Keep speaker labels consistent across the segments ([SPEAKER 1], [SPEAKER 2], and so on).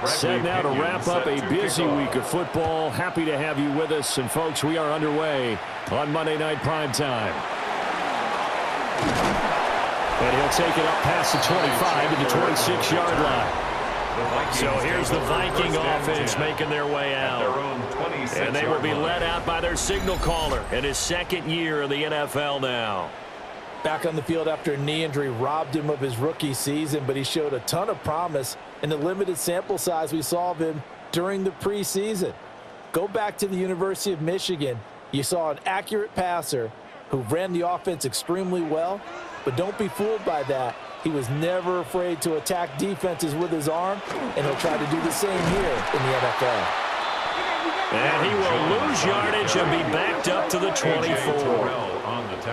[SPEAKER 1] Setting out to wrap up a busy week of football. Happy to have you with us. And, folks, we are underway on Monday Night Primetime. And he'll take it up past the 25 to the 26-yard line. So here's the Viking offense making their way out. And they will be led out by their signal caller in his second year in the NFL now.
[SPEAKER 2] Back on the field after a knee injury robbed him of his rookie season, but he showed a ton of promise in the limited sample size we saw of him during the preseason. Go back to the University of Michigan. You saw an accurate passer who ran the offense extremely well, but don't be fooled by that. He was never afraid to attack defenses with his arm, and he'll try to do the same here in the NFL.
[SPEAKER 1] And he will lose yardage and be backed up to the 24.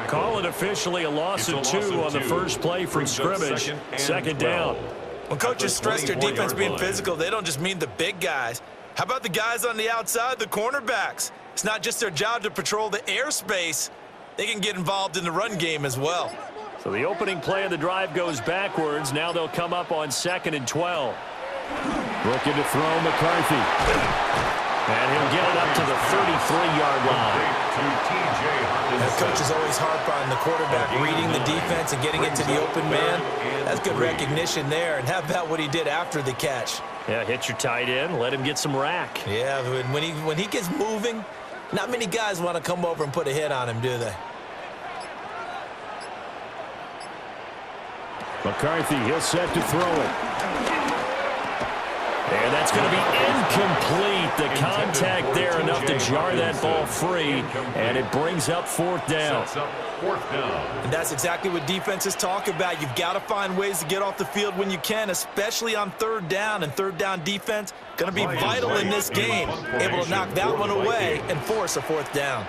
[SPEAKER 1] Call it officially a loss of 2 on the first play from scrimmage. Second down.
[SPEAKER 2] When coaches stress their defense being physical, they don't just mean the big guys. How about the guys on the outside, the cornerbacks? It's not just their job to patrol the airspace. They can get involved in the run game as well.
[SPEAKER 1] So the opening play of the drive goes backwards. Now they'll come up on 2nd and 12. Looking to throw McCarthy. And he'll get it up to the 33-yard line.
[SPEAKER 2] The coach is always harp on the quarterback reading the defense and getting it to the open man. That's good recognition there. And how about what he did after the catch?
[SPEAKER 1] Yeah, hit your tight end, let him get some rack.
[SPEAKER 2] Yeah, when he gets moving, not many guys want to come over and put a hit on him, do they?
[SPEAKER 1] McCarthy, he'll set to throw it. And that's going to be incomplete. The contact there enough to jar that ball free, and it brings up 4th down.
[SPEAKER 2] And that's exactly what defenses talk about. You've got to find ways to get off the field when you can, especially on 3rd down. And 3rd down defense going to be vital in this game. Able to knock that one away and force a 4th down.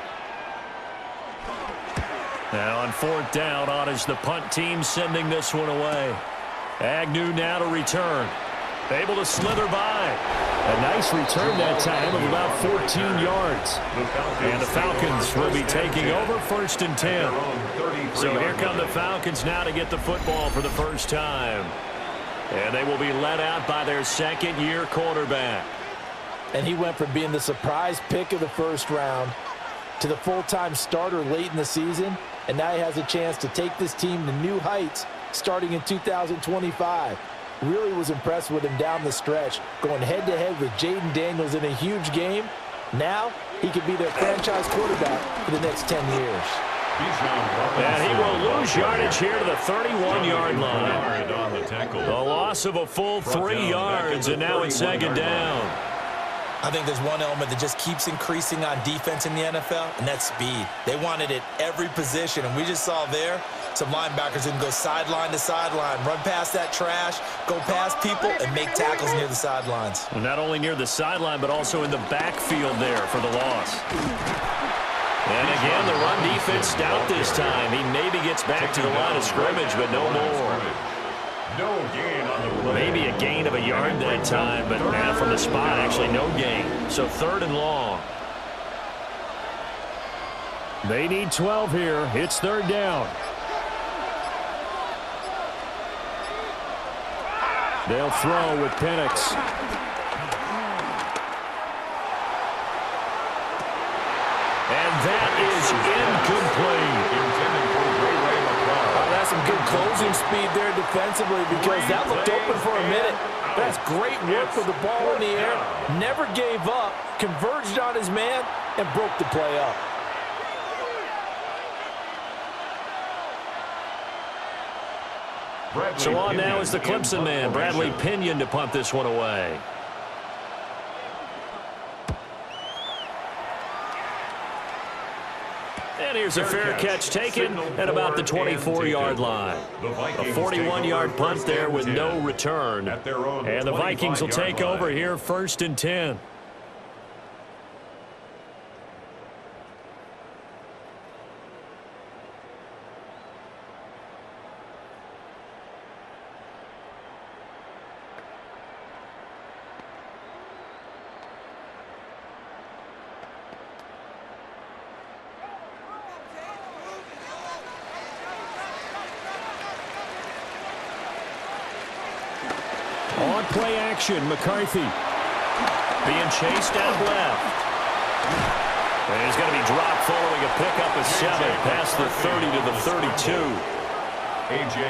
[SPEAKER 1] Now on 4th down, on is the punt team sending this one away. Agnew now to return. Able to slither by. A nice return that time of about 14 yards. And the Falcons will be taking over 1st and 10. So here come the Falcons now to get the football for the first time. And they will be led out by their second-year quarterback.
[SPEAKER 2] And he went from being the surprise pick of the 1st round to the full-time starter late in the season. And now he has a chance to take this team to new heights starting in 2025. Really was impressed with him down the stretch, going head-to-head with Jaden Daniels in a huge game. Now he could be their franchise quarterback for the next 10 years.
[SPEAKER 1] And he will lose yardage here to the 31-yard line. The loss of a full 3 yards, and now it's 2nd down.
[SPEAKER 2] I think there's one element that just keeps increasing on defense in the NFL, and that's speed. They want it at every position, and we just saw there some linebackers who can go sideline to sideline, run past that trash, go past people, and make tackles near the sidelines.
[SPEAKER 1] Not only near the sideline, but also in the backfield there for the loss. And again, the run defense stout this time. He maybe gets back to the line of scrimmage, but no more.
[SPEAKER 3] No gain on the play.
[SPEAKER 1] Maybe a gain of a yard that time, but now from the spot, actually no gain. So 3rd and long. They need 12 here. It's 3rd down. They'll throw with Penix. And that is incomplete.
[SPEAKER 2] That's some good closing speed there defensively because that looked open for a minute. That's great work with the ball in the air. Never gave up, converged on his man, and broke the play up.
[SPEAKER 1] So on now is the Clemson man, Bradley Pinion, to punt this one away. And here's a fair catch taken at about the 24-yard line. A 41-yard punt there with no return. And the Vikings will take over here 1st and 10. On play action. McCarthy being chased out left. And he's going to be dropped following a pickup of 7 past the 30 to the 32.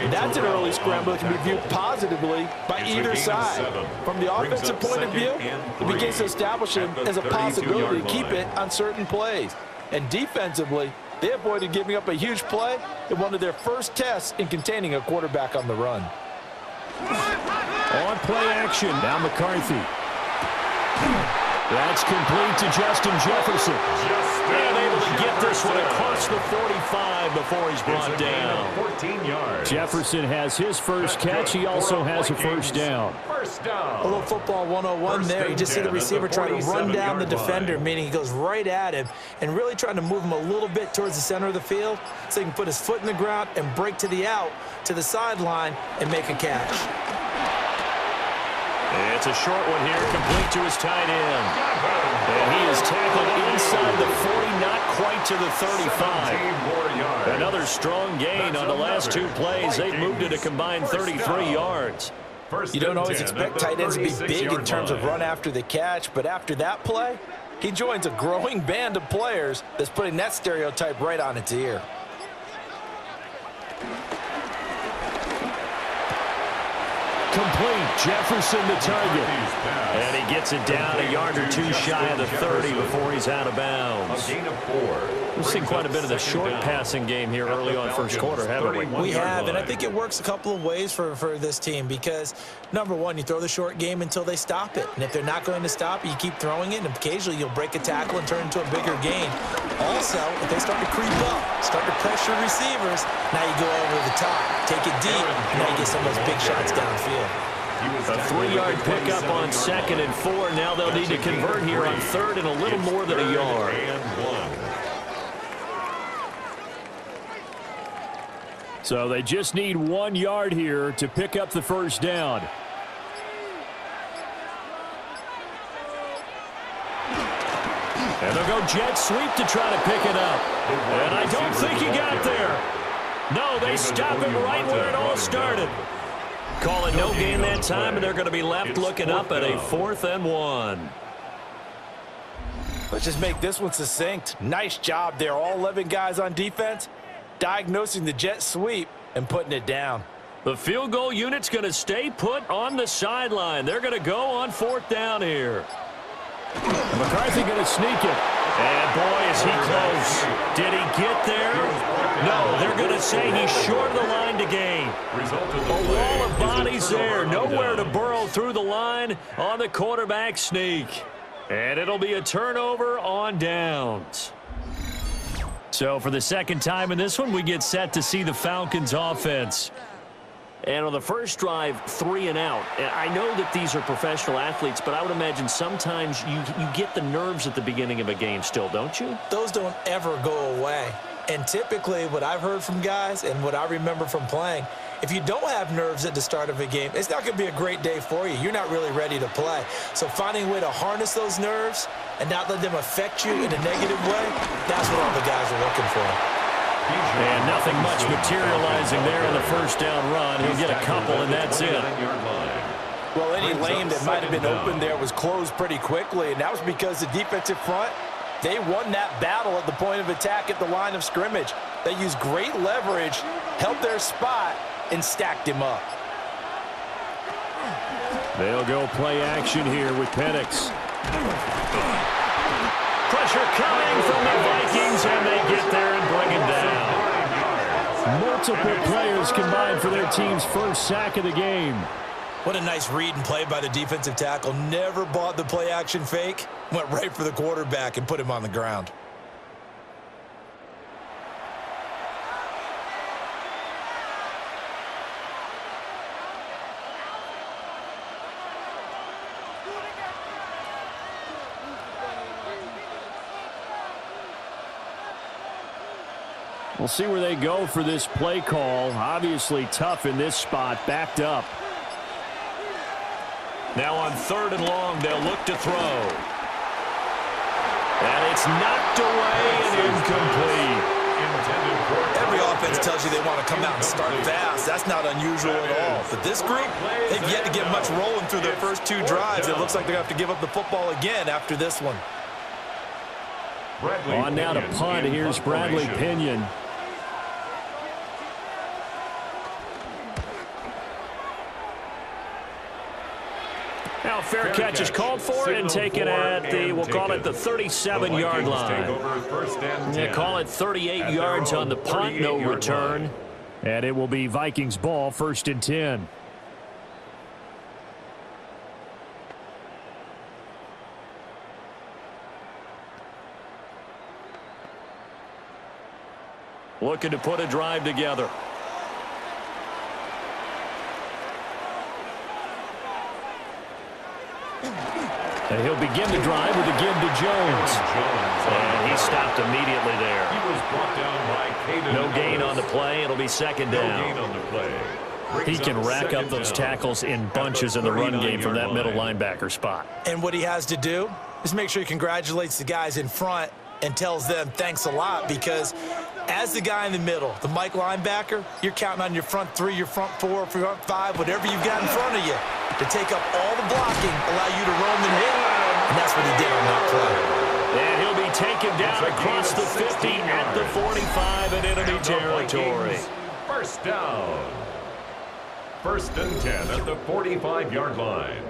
[SPEAKER 2] That's an early scramble that can be viewed positively by either side. From the offensive point of view, it begins to establish it as a possibility to keep it on certain plays. And defensively, they avoided giving up a huge play in one of their first tests in containing a quarterback on the run.
[SPEAKER 1] On play action, now McCarthy. That's complete to Justin Jefferson. And able to get this one across the 45 before he's brought down.
[SPEAKER 3] 14 yards.
[SPEAKER 1] Jefferson has his first catch. He also has a first down.
[SPEAKER 2] A little football 101 there. You just see the receiver trying to run down the defender, meaning he goes right at him and really trying to move him a little bit towards the center of the field so he can put his foot in the ground and break to the out, to the sideline, and make a catch.
[SPEAKER 1] It's a short one here, complete to his tight end. And he is tackled inside the 40, not quite to the 35. Another strong gain on the last 2 plays. They've moved it a combined 33 yards.
[SPEAKER 2] You don't always expect tight ends to be big in terms of run after the catch, but after that play, he joins a growing band of players that's putting that stereotype right on its ear.
[SPEAKER 1] Complete. Jefferson the target. And he gets it down a yard or 2 shy of the 30 before he's out of bounds.
[SPEAKER 3] A gain of 4.
[SPEAKER 1] We've seen quite a bit of the short passing game here early on first quarter, haven't we?
[SPEAKER 2] We have, and I think it works a couple of ways for this team because, number one, you throw the short game until they stop it. And if they're not going to stop it, you keep throwing it, and occasionally you'll break a tackle and turn it into a bigger gain. Also, if they start to creep up, start to pressure receivers, now you go over the top, take it deep, and now you get some of those big shots downfield.
[SPEAKER 1] A 3-yard pickup on 2nd and 4. Now they'll need to convert here on 3rd and a little more than a yard. So they just need 1 yard here to pick up the first down. And they'll go jet sweep to try to pick it up. And I don't think he got there. No, they stop him right where it all started. Call it no gain that time, and they're going to be left looking up at a 4th and 1.
[SPEAKER 2] Let's just make this one succinct. Nice job there. All 11 guys on defense diagnosing the jet sweep and putting it down.
[SPEAKER 1] The field goal unit's going to stay put on the sideline. They're going to go on 4th down here. McCarthy going to sneak it. And boy, is he close. Did he get there? No, they're going to say he's short of the line to gain. A wall of bodies there. Nowhere to burrow through the line on the quarterback sneak. And it'll be a turnover on downs. So for the second time in this one, we get set to see the Falcons offense. And on the first drive, 3 and out. And I know that these are professional athletes, but I would imagine sometimes you get the nerves at the beginning of a game still, don't you?
[SPEAKER 2] Those don't ever go away. And typically what I've heard from guys and what I remember from playing, if you don't have nerves at the start of a game, it's not going to be a great day for you. You're not really ready to play. So finding a way to harness those nerves and not let them affect you in a negative way, that's what all the guys are looking for.
[SPEAKER 1] And nothing much materializing there on the first down run. He'll get a couple, and that's it.
[SPEAKER 2] Well, any lane that might have been open there was closed pretty quickly, and that was because the defensive front, they won that battle at the point of attack at the line of scrimmage. They used great leverage, held their spot, and stacked him up.
[SPEAKER 1] They'll go play action here with Penix. Pressure coming from the Vikings, and they get there and bring him down. Multiple players combined for their team's first sack of the game.
[SPEAKER 2] What a nice read and play by the defensive tackle. Never bought the play action fake. Went right for the quarterback and put him on the ground.
[SPEAKER 1] We'll see where they go for this play call. Obviously tough in this spot, backed up. Now on 3rd and long, they'll look to throw. And it's knocked away and incomplete.
[SPEAKER 2] Every offense tells you they want to come out and start fast. That's not unusual at all. But this group, they've yet to get much rolling through their first 2 drives. It looks like they're going to have to give up the football again after this one.
[SPEAKER 1] On now to punt. Here's Bradley Pinion. Now fair catch is called for and taken at the, we'll call it the 37-yard line. Yeah, call it 38 yards on the punt, no return. And it will be Vikings ball, 1st and 10. Looking to put a drive together. And he'll begin the drive with a give to Jones. And he stopped immediately there.
[SPEAKER 3] He was brought down by
[SPEAKER 1] no gain on the play. It'll be 2nd down.
[SPEAKER 3] No gain on the play.
[SPEAKER 1] He can rack up those tackles in bunches in the run game from that middle linebacker spot.
[SPEAKER 2] And what he has to do is make sure he congratulates the guys in front and tells them thanks a lot, because as the guy in the middle, the Mike linebacker, you're counting on your front 3, your front 4, front 5, whatever you've got in front of you to take up all the blocking, allow you to roam and hit. And that's what he did on that play.
[SPEAKER 1] And he'll be taken down across the 50 at the 45 in enemy territory.
[SPEAKER 3] 1st down. 1st and 10 at the 45-yard line.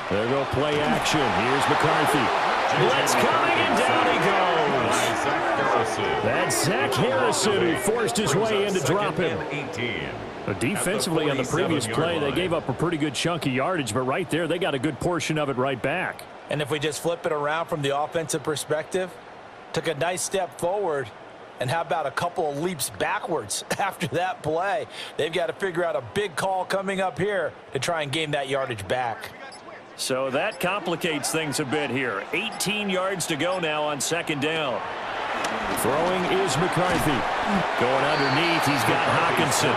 [SPEAKER 1] There go play action. Here's McCarthy. Blitz coming, and down he goes. That's Zach Harrison who forced his way in to drop him. But defensively on the previous play, they gave up a pretty good chunk of yardage, but right there, they got a good portion of it right back.
[SPEAKER 2] And if we just flip it around from the offensive perspective, took a nice step forward, and how about a couple of leaps backwards after that play? They've got to figure out a big call coming up here to try and gain that yardage back.
[SPEAKER 1] So that complicates things a bit here. 18 yards to go now on 2nd down. Throwing is McCarthy. Going underneath, he's got Hawkinson.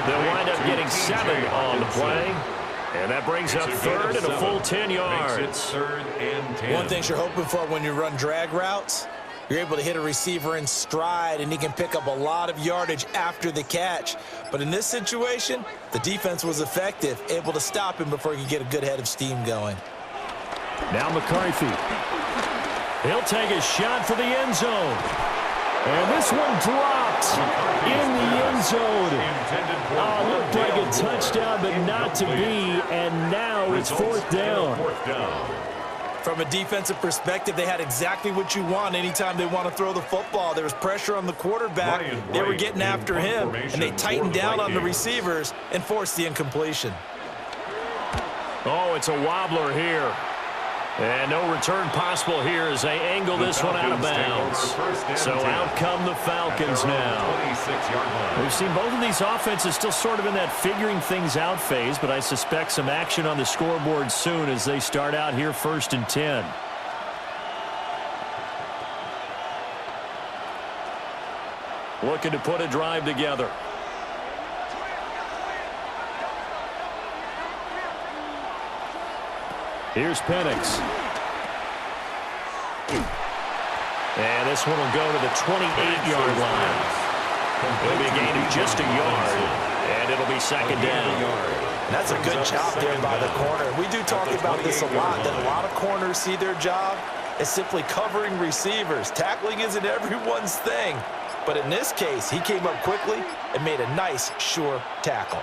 [SPEAKER 1] They'll wind up getting 7 on the play. And that brings up 3rd and a full 10 yards.
[SPEAKER 3] 3rd and 10.
[SPEAKER 2] One thing you're hoping for when you run drag routes, you're able to hit a receiver in stride, and he can pick up a lot of yardage after the catch. But in this situation, the defense was effective, able to stop him before he could get a good head of steam going.
[SPEAKER 1] Now McCarthy. He'll take a shot for the end zone. And this one dropped in the end zone. Oh, looked like a touchdown, but not to be. And now it's 4th down.
[SPEAKER 2] From a defensive perspective, they had exactly what you want anytime they want to throw the football. There was pressure on the quarterback. They were getting after him, and they tightened down on the receivers and forced the incompletion.
[SPEAKER 1] Oh, it's a wobbler here. And no return possible here as they angle this one out of bounds. So out come the Falcons now. We've seen both of these offenses still sort of in that figuring things out phase, but I suspect some action on the scoreboard soon as they start out here 1st and 10. Looking to put a drive together. Here's Penix. And this one will go to the 28-yard line. It'll be a gain of just a yard, and it'll be 2nd down.
[SPEAKER 2] That's a good job there by the corner. We do talk about this a lot, that a lot of corners see their job as simply covering receivers. Tackling isn't everyone's thing. But in this case, he came up quickly and made a nice, sure tackle.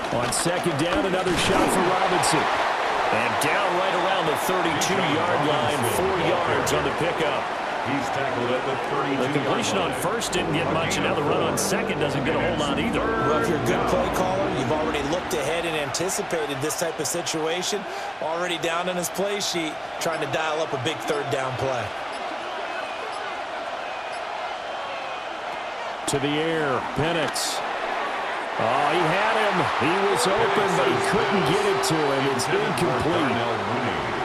[SPEAKER 1] On 2nd down, another shot for Robinson. And down right around the 32-yard line, 4 yards on the pickup.
[SPEAKER 3] He's tackled at the 32.
[SPEAKER 1] The completion on 1st didn't get much, and now the run on 2nd doesn't get a whole lot either.
[SPEAKER 2] Well, if you're a good play caller, you've already looked ahead and anticipated this type of situation. Already down in his play sheet, trying to dial up a big 3rd down play.
[SPEAKER 1] To the air, Penix. Oh, he had him. He was open, but he couldn't get it to him. It's incomplete.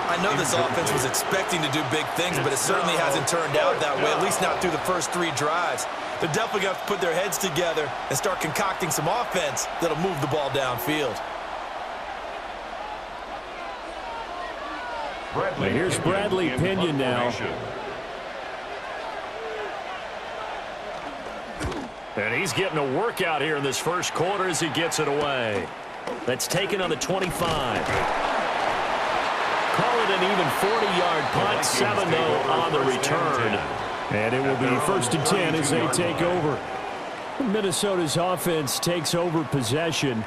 [SPEAKER 2] I I know this offense was expecting to do big things, but it certainly hasn't turned out that way, at least not through the first 3 drives. They're definitely going to have to put their heads together and start concocting some offense that'll move the ball downfield.
[SPEAKER 1] Here's Bradley Pinion now. And he's getting a workout here in this first quarter as he gets it away. That's taken on the 25. Call it an even 40-yard punt, 7-0 on the return. And it will be 1st and 10 as they take over. Minnesota's offense takes over possession.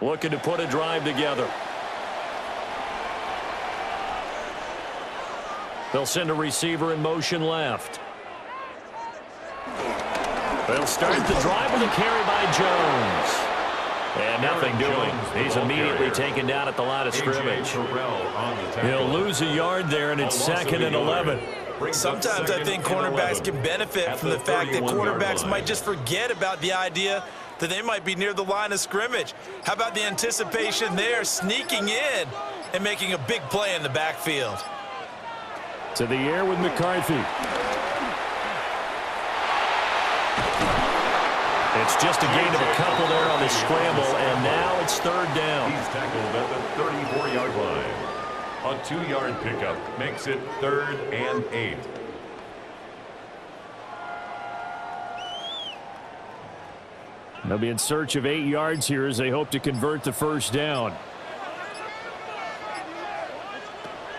[SPEAKER 1] Looking to put a drive together. They'll send a receiver in motion left. They'll start the drive with a carry by Jones. And nothing doing. He's immediately taken down at the line of scrimmage. He'll lose a yard there, and it's 2nd and 11.
[SPEAKER 2] Sometimes I think cornerbacks can benefit from the fact that quarterbacks might just forget about the idea that they might be near the line of scrimmage. How about the anticipation there, sneaking in and making a big play in the backfield?
[SPEAKER 1] To the air with McCarthy. It's just a gain of a couple there on the scramble, and now it's 3rd down.
[SPEAKER 3] He's tackled at the 34-yard line. A 2-yard pickup makes it 3rd and 8.
[SPEAKER 1] They'll be in search of 8 yards here as they hope to convert the first down.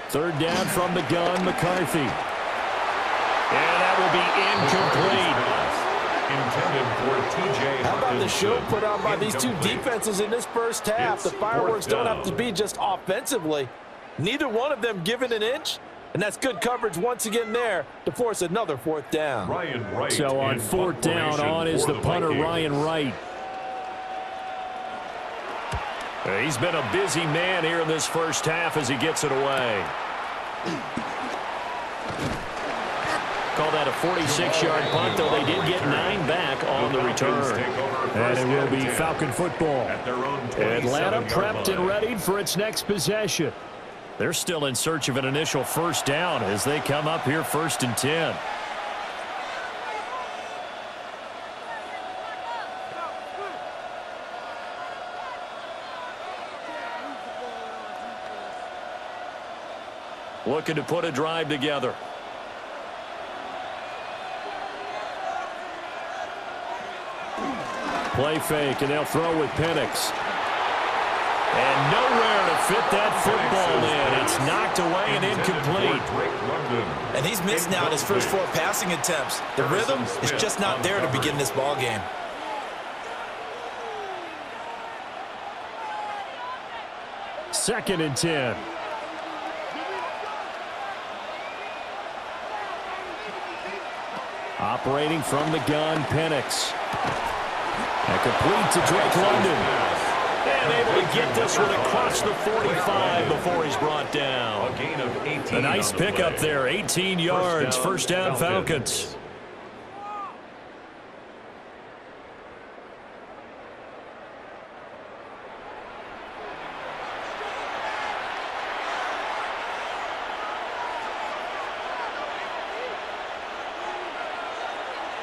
[SPEAKER 1] 3rd down from the gun, McCarthy. And that will be incomplete.
[SPEAKER 3] Intended for T.J.
[SPEAKER 2] How about the show put on by these 2 defenses in this first half? The fireworks don't have to be just offensively. Neither one of them given an inch. And that's good coverage once again there to force another 4th down.
[SPEAKER 1] So on 4th down, on is the punter, Ryan Wright. He's been a busy man here in this first half as he gets it away. Call that a 46-yard punt, though they did get 9 back on the return. And it will be Falcon football. Atlanta prepped and readied for its next possession. They're still in search of an initial first down as they come up here 1st and 10. Looking to put a drive together. Play fake, and they'll throw with Penix. And nowhere to fit that football in. It's knocked away and incomplete.
[SPEAKER 2] And he's missed now in his first 4 passing attempts. The rhythm is just not there to begin this ball game.
[SPEAKER 1] Second and 10. Operating from the gun, Penix. And complete to Drake London. And able to get this one across the 45 before he's brought down.
[SPEAKER 3] A gain of 18.
[SPEAKER 1] A nice pickup there, 18 yards, first down Falcons.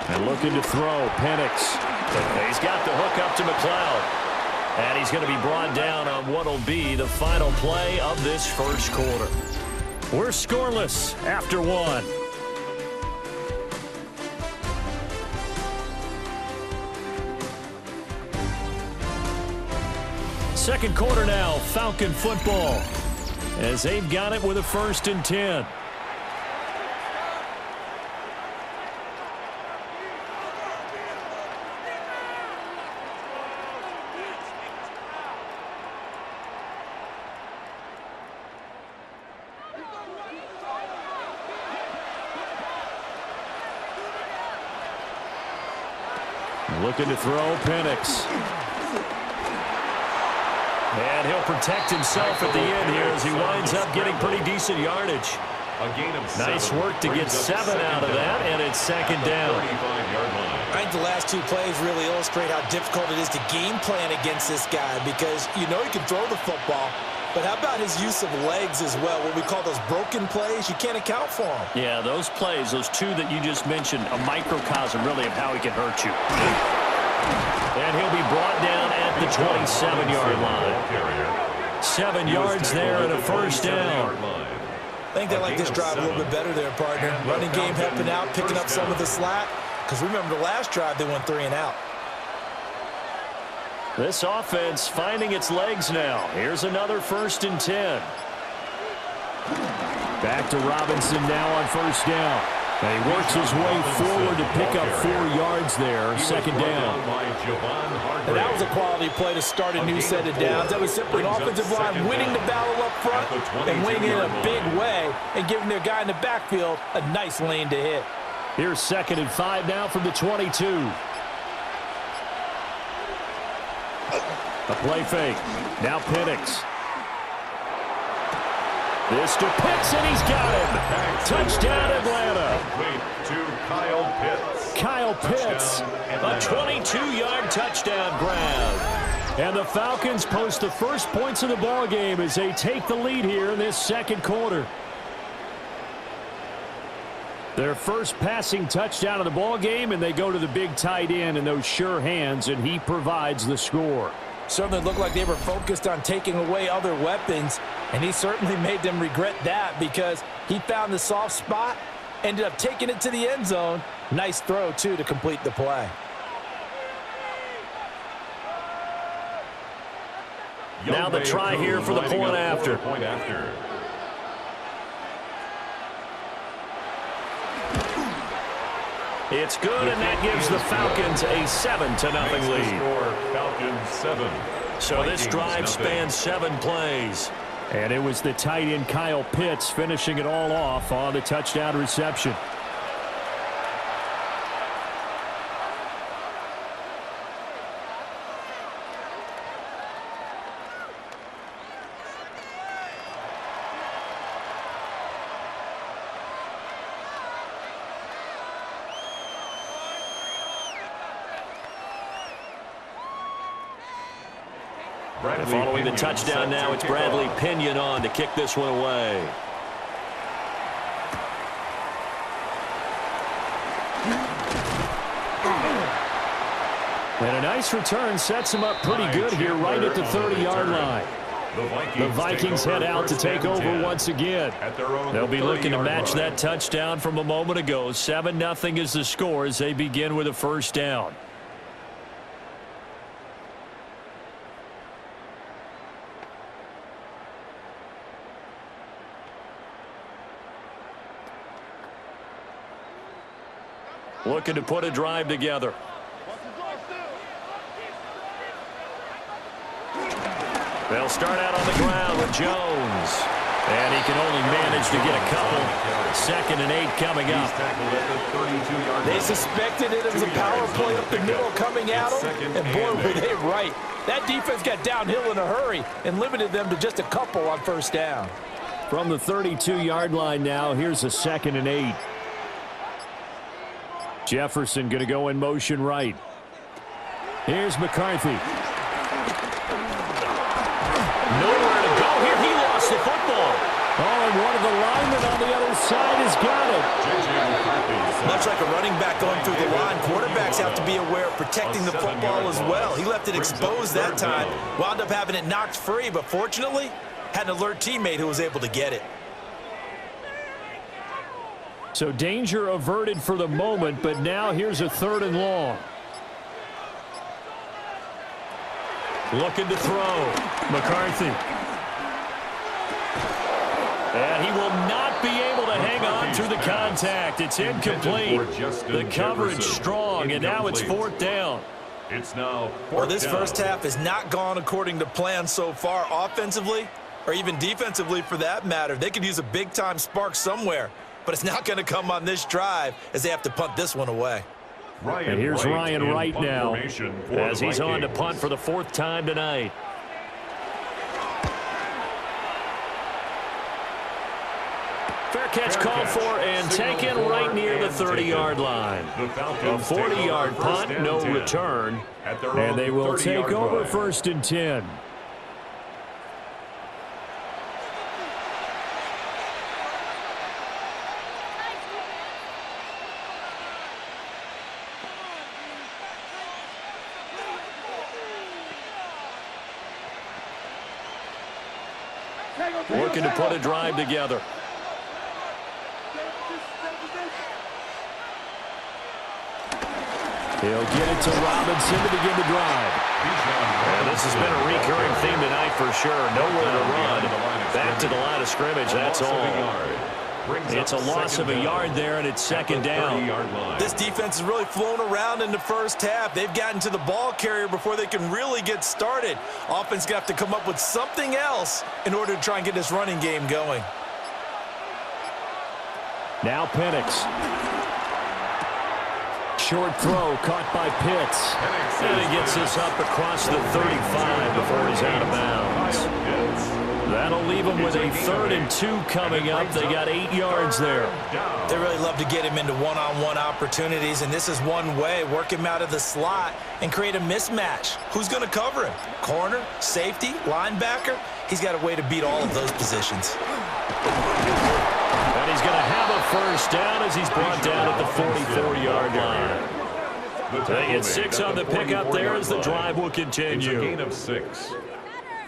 [SPEAKER 1] And looking to throw, Penix. He's got the hook up to McLeod. And he's going to be brought down on what will be the final play of this first quarter. We're scoreless after 1. Second quarter now, Falcon football, as they've got it with a 1st and 10. Looking to throw, Penix. And he'll protect himself at the end here as he winds up getting pretty decent yardage.
[SPEAKER 3] A gain of 7.
[SPEAKER 1] Nice work to get 7 out of that, and it's second down.
[SPEAKER 3] 35-yard line.
[SPEAKER 2] I think the last 2 plays really illustrate how difficult it is to game plan against this guy because you know he can throw the football, but how about his use of legs as well? What we call those broken plays, you can't account for them.
[SPEAKER 1] Yeah, those plays, those 2 that you just mentioned, a microcosm really of how he can hurt you. And he'll be brought down at the 27-yard line. 7 yards there and a first down.
[SPEAKER 2] I think they like this drive a little bit better there, partner. Running game helping out, picking up some of the slack. Because remember the last drive, they went 3 and out.
[SPEAKER 1] This offense finding its legs now. Here's another 1st and 10. Back to Robinson now on first down. And he works his way forward to pick up 4 yards there. Second down.
[SPEAKER 2] And that was a quality play to start a new set of downs. That was simply an offensive line winning the battle up front and winning it in a big way and giving their guy in the backfield a nice lane to hit.
[SPEAKER 1] Here's 2nd and 5 now from the 22. A play fake. Now Penix. This to Pitts, and he's got him. Touchdown, Atlanta.
[SPEAKER 3] To Kyle Pitts.
[SPEAKER 1] Kyle Pitts, a 22-yard touchdown grab. And the Falcons post the first points of the ball game as they take the lead here in this second quarter. Their first passing touchdown of the ball game, and they go to the big tight end in those sure hands, and he provides the score.
[SPEAKER 2] Certainly looked like they were focused on taking away other weapons, and he certainly made them regret that because he found the soft spot, ended up taking it to the end zone. Nice throw, too, to complete the play.
[SPEAKER 1] Now the try here for the point after. It's good, and that gives the Falcons a 7-0 lead.
[SPEAKER 3] Falcons 7.
[SPEAKER 1] So this drive spans 7 plays. And it was the tight end Kyle Pitts finishing it all off on the touchdown reception. And following the touchdown now, it's Bradley Pinion on to kick this one away. And a nice return sets him up pretty good here right at the 30-yard line. The Vikings head out to take over once again. They'll be looking to match that touchdown from a moment ago. 7-0 is the score as they begin with a first down. Looking to put a drive together. They'll start out on the ground with Jones. And he can only manage to get a couple. 2nd and 8 coming up.
[SPEAKER 2] They suspected it was a power play up the middle coming at them. And boy, were they right. That defense got downhill in a hurry and limited them to just a couple on first down.
[SPEAKER 1] From the 32-yard line now, here's a 2nd and 8. Jefferson going to go in motion right. Here's McCarthy. Nowhere to go here. He lost the football. Oh, and one of the linemen on the other side has got it.
[SPEAKER 2] Much like a running back going through the line, quarterbacks have to be aware of protecting the football as well. He left it exposed that time, wound up having it knocked free, but fortunately, had an alert teammate who was able to get it.
[SPEAKER 1] So danger averted for the moment, but now here's a 3rd and long. Looking to throw. McCarthy. And he will not be able to hang on through the contact. It's incomplete. The coverage strong, and now it's 4th down.
[SPEAKER 3] It's now
[SPEAKER 2] well, this first half has not gone according to plan so far offensively, or even defensively for that matter. They could use a big-time spark somewhere. But it's not going to come on this drive as they have to punt this one away.
[SPEAKER 1] And here's Ryan Wright now as he's on to punt for the 4th time tonight.
[SPEAKER 2] Fair
[SPEAKER 1] catch called for and taken right near the 30-yard line. A 40-yard punt, no return, and they will take over 1st and 10. Working to put a drive together. He'll get it to Robinson to begin the drive. And this has been a recurring theme tonight for sure. Nowhere to run. Back to the line of scrimmage, that's all. It's a loss of a yard there, and it's 2nd down.
[SPEAKER 2] This defense has really flown around in the first half. They've gotten to the ball carrier before they can really get started. Offense going to have to come up with something else in order to try and get this running game going.
[SPEAKER 1] Now Penix. Short throw caught by Pitts. And he gets this up across the 35 before he's out of bounds. That'll leave him with a 3rd and 2 coming up. They got 8 yards there.
[SPEAKER 2] They really love to get him into one-on-one opportunities, and this is one way. Work him out of the slot and create a mismatch. Who's going to cover him? Corner, safety, linebacker? He's got a way to beat all of those positions.
[SPEAKER 1] And he's going to have a 1st down as he's brought down at the 44-yard line. They get 6 on the pickup there as the drive will continue.
[SPEAKER 3] It's a gain of 6.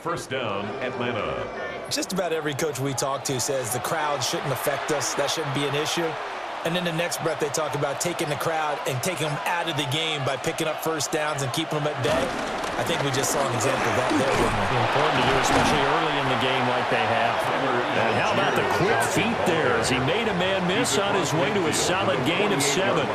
[SPEAKER 3] 1st down, Atlanta.
[SPEAKER 2] Just about every coach we talk to says the crowd shouldn't affect us. That shouldn't be an issue. And in the next breath, they talk about taking the crowd and taking them out of the game by picking up 1st downs and keeping them at bay. I think we just saw an example of that there.
[SPEAKER 1] Important to do, especially early in the game like they have. And how about the quick feet there as he made a man miss on his way to a solid gain of 7.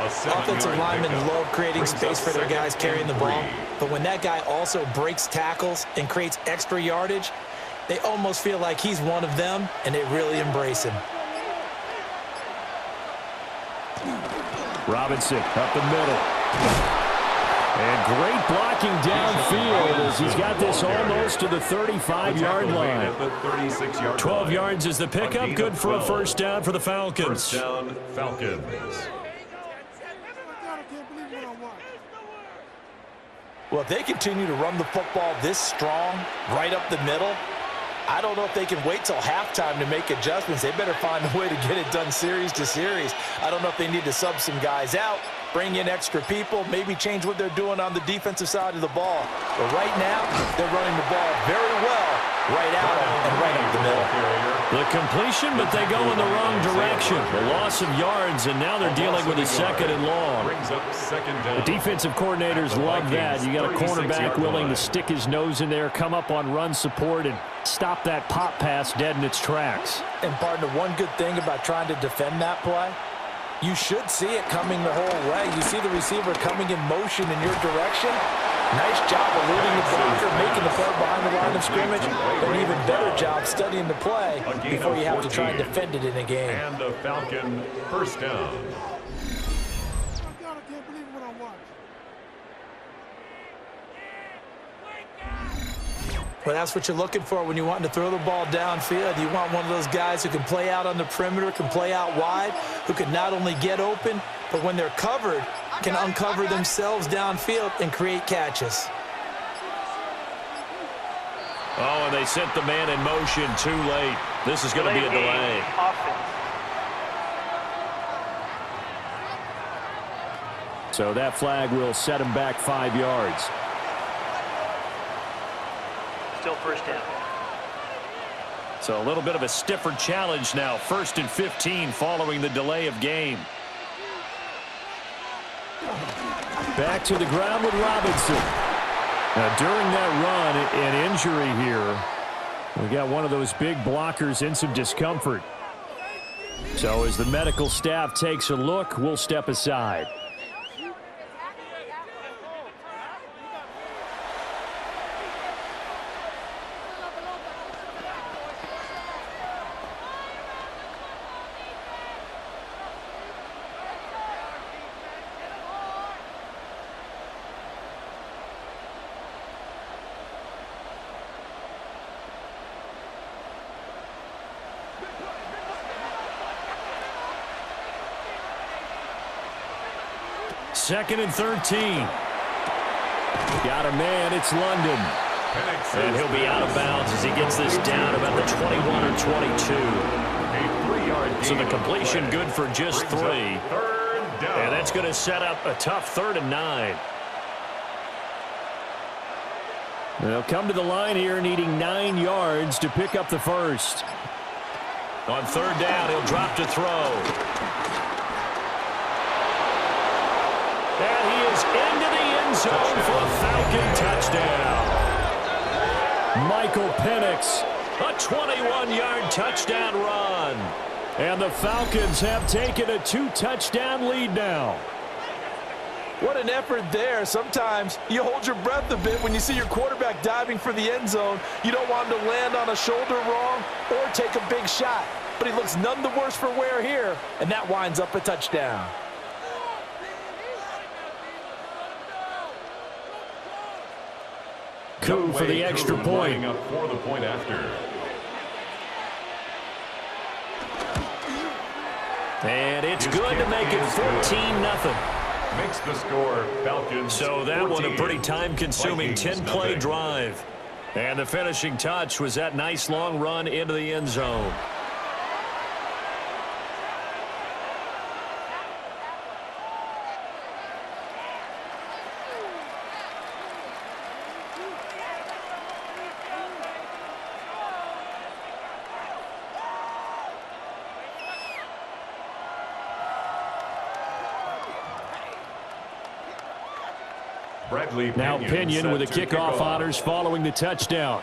[SPEAKER 2] Offensive linemen love creating space for their guys carrying the ball, but when that guy also breaks tackles and creates extra yardage, they almost feel like he's one of them, and they really embrace him.
[SPEAKER 1] Robinson up the middle. And great blocking downfield as he's got this almost to the 35-yard line. 12 yards is the pickup, good for a 1st down for the Falcons.
[SPEAKER 3] 1st down, Falcons.
[SPEAKER 2] Well, if they continue to run the football this strong, right up the middle, I don't know if they can wait till halftime to make adjustments. They better find a way to get it done series to series. I don't know if they need to sub some guys out, bring in extra people, maybe change what they're doing on the defensive side of the ball. But right now, they're running the ball very well, right out and right up the middle.
[SPEAKER 1] The completion, but they go in the wrong direction. The loss of yards, and now they're dealing with a 2nd and long. The defensive coordinators love that. You got a cornerback willing to stick his nose in there, come up on run support, and stop that pop pass dead in its tracks.
[SPEAKER 2] And, partner, one good thing about trying to defend that play, you should see it coming the whole way. You see the receiver coming in motion in your direction. Nice job eluding the blocker, making the play behind the line of scrimmage. An even better job studying the play before you have to try and defend it in a game.
[SPEAKER 3] And a Falcon 1st down.
[SPEAKER 2] Well, that's what you're looking for when you want to throw the ball downfield. You want one of those guys who can play out on the perimeter, can play out wide, who can not only get open, but when they're covered, can uncover themselves downfield and create catches.
[SPEAKER 1] Oh, and they sent the man in motion too late. This is going to be a delay. So that flag will set him back 5 yards.
[SPEAKER 4] Still 1st down.
[SPEAKER 1] So a little bit of a stiffer challenge now. 1st and 15 following the delay of game. Back to the ground with Robinson. Now, during that run, an injury here. We got one of those big blockers in some discomfort. So as the medical staff takes a look, we'll step aside. 2nd and 13. Got a man. It's London. And he'll be out of bounds as he gets this down about the 21 or 22. So the completion good for just 3. And that's going to set up a tough 3rd and 9. They'll come to the line here needing 9 yards to pick up the first. On 3rd down, he'll drop to throw. And he is into the end zone for a Falcon touchdown. Michael Penix, a 21-yard touchdown run. And the Falcons have taken a 2-touchdown lead now.
[SPEAKER 2] What an effort there. Sometimes you hold your breath a bit when you see your quarterback diving for the end zone. You don't want him to land on a shoulder wrong or take a big shot. But he looks none the worse for wear here, and that winds up a touchdown.
[SPEAKER 1] Coup for the extra point.
[SPEAKER 3] Up for the point after.
[SPEAKER 1] And it's good to make it 14-0.
[SPEAKER 3] Makes the score Falcons.
[SPEAKER 1] So that
[SPEAKER 3] 14,
[SPEAKER 1] one a pretty time-consuming 10-play
[SPEAKER 3] 0.
[SPEAKER 1] drive. And the finishing touch was that nice long run into the end zone.
[SPEAKER 3] Now
[SPEAKER 1] Pinion with the kickoff honors following the touchdown.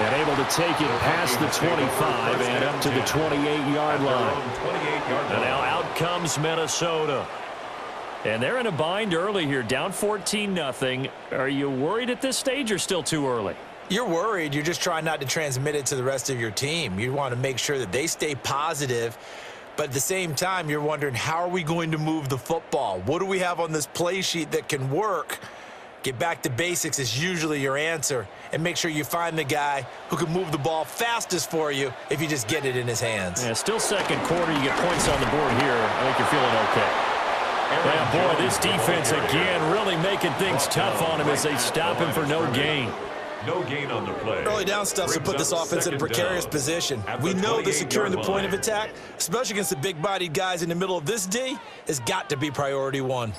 [SPEAKER 1] And able to take it past the 25 and up to the 28-yard line. And now out comes Minnesota. And they're in a bind early here, down 14-0. Are you worried at this stage or still too early?
[SPEAKER 2] You're worried. You're just trying not to transmit it to the rest of your team. You want to make sure that they stay positive. But at the same time, you're wondering, how are we going to move the football? What do we have on this play sheet that can work? Get back to basics is usually your answer. And make sure you find the guy who can move the ball fastest for you if you just get it in his hands.
[SPEAKER 1] Yeah, still second quarter. You get points on the board here. I think you're feeling okay. Yeah, boy, this defense again really making things tough on him as they stop him for no gain.
[SPEAKER 3] No gain on the play.
[SPEAKER 2] Early down stuff to put this offense in a precarious position. We know that securing the point of attack, especially against the big-bodied guys in the middle of this D, has got to be priority 1.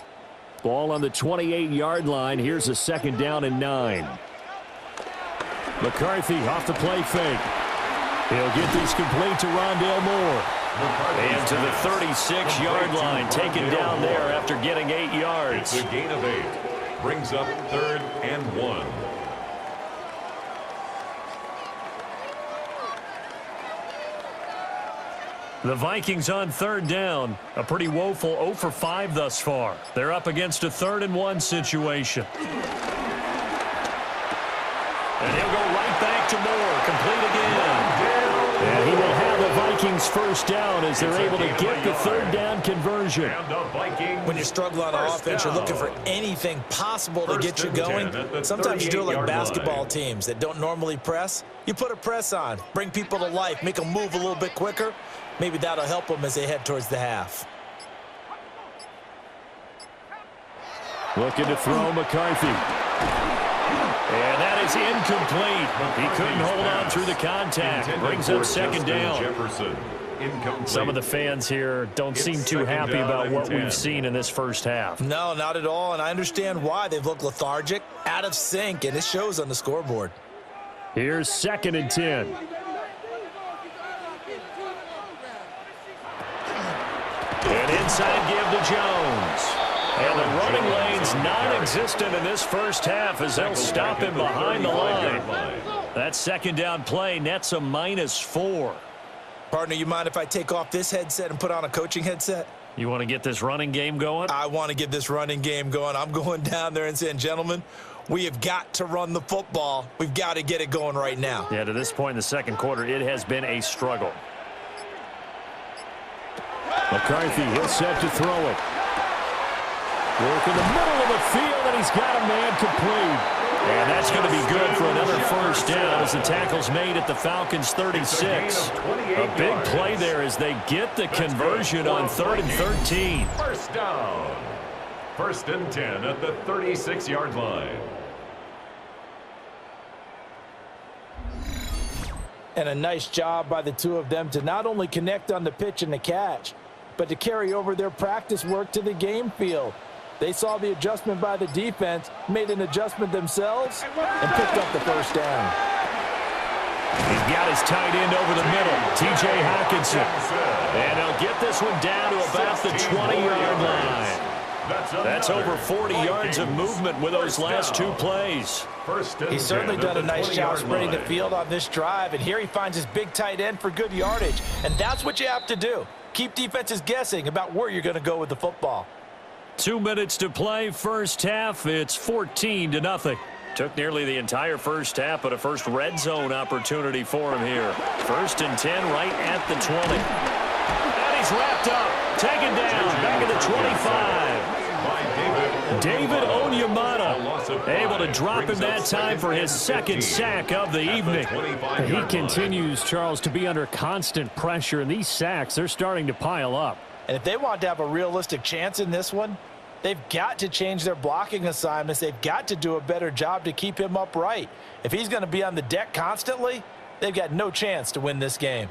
[SPEAKER 1] Ball on the 28-yard line. Here's a 2nd down and 9. McCarthy off the play fake. He'll get this complete to Rondale Moore. And to the 36-yard line, taken down there after getting 8 yards.
[SPEAKER 3] It's a gain of 8. Brings up 3rd and 1.
[SPEAKER 1] The Vikings on 3rd down. A pretty woeful 0 for 5 thus far. They're up against a 3rd and 1 situation. And he'll go right back to Moore. Complete again. And he will have the Vikings first down as they're able to get the 3rd down conversion.
[SPEAKER 2] When you struggle on offense, you're looking for anything possible to get you going. Sometimes you do it like basketball teams that don't normally press. You put a press on, bring people to life, make them move a little bit quicker. Maybe that'll help them as they head towards the half.
[SPEAKER 1] Looking to throw McCarthy. And that is incomplete. He couldn't hold on through the contact. Brings up 2nd down. Some of the fans here don't seem too happy about what we've seen in this first half.
[SPEAKER 2] No, not at all, and I understand why. They've looked lethargic, out of sync, and it shows on the scoreboard.
[SPEAKER 1] Here's 2nd and 10. And inside give to Jones. And the running lane's non-existent in this first half as they'll stop him behind the line. That 2nd down play nets a -4.
[SPEAKER 2] Partner, you mind if I take off this headset and put on a coaching headset?
[SPEAKER 1] You want to get this running game going?
[SPEAKER 2] I want to get this running game going. I'm going down there and saying, gentlemen, we have got to run the football. We've got to get it going right now.
[SPEAKER 1] Yeah, to this point in the second quarter, it has been a struggle. McCarthy, he'll set to throw it. Work in the middle of the field, and he's got a man complete. And that's going to be good for another first down as the tackle's made at the Falcons' 36. A big play there as they get the conversion on 3rd and 13.
[SPEAKER 3] First down. 1st and 10 at the 36-yard line.
[SPEAKER 2] And a nice job by the two of them to not only connect on the pitch and the catch, but to carry over their practice work to the game field. They saw the adjustment by the defense, made an adjustment themselves, and picked up the first down.
[SPEAKER 1] He's got his tight end over the middle, T.J. Hockenson. And he'll get this one down to about the 20-yard line. That's over 40 yards of movement with those last two plays.
[SPEAKER 2] He's certainly done a nice job spreading the field on this drive, and here he finds his big tight end for good yardage. And that's what you have to do. Keep defenses guessing about where you're going to go with the football.
[SPEAKER 1] 2 minutes to play, first half. It's 14-0. Took nearly the entire first half, but a first red zone opportunity for him here. 1st and 10 right at the 20. And he's wrapped up, taken down, back at the 25. David Onyemata able to drop him that time for his second sack of the evening.
[SPEAKER 5] He continues, Charles, to be under constant pressure, and these sacks, they're starting to pile up.
[SPEAKER 2] And if they want to have a realistic chance in this one, they've got to change their blocking assignments. They've got to do a better job to keep him upright. If he's going to be on the deck constantly, they've got no chance to win this game.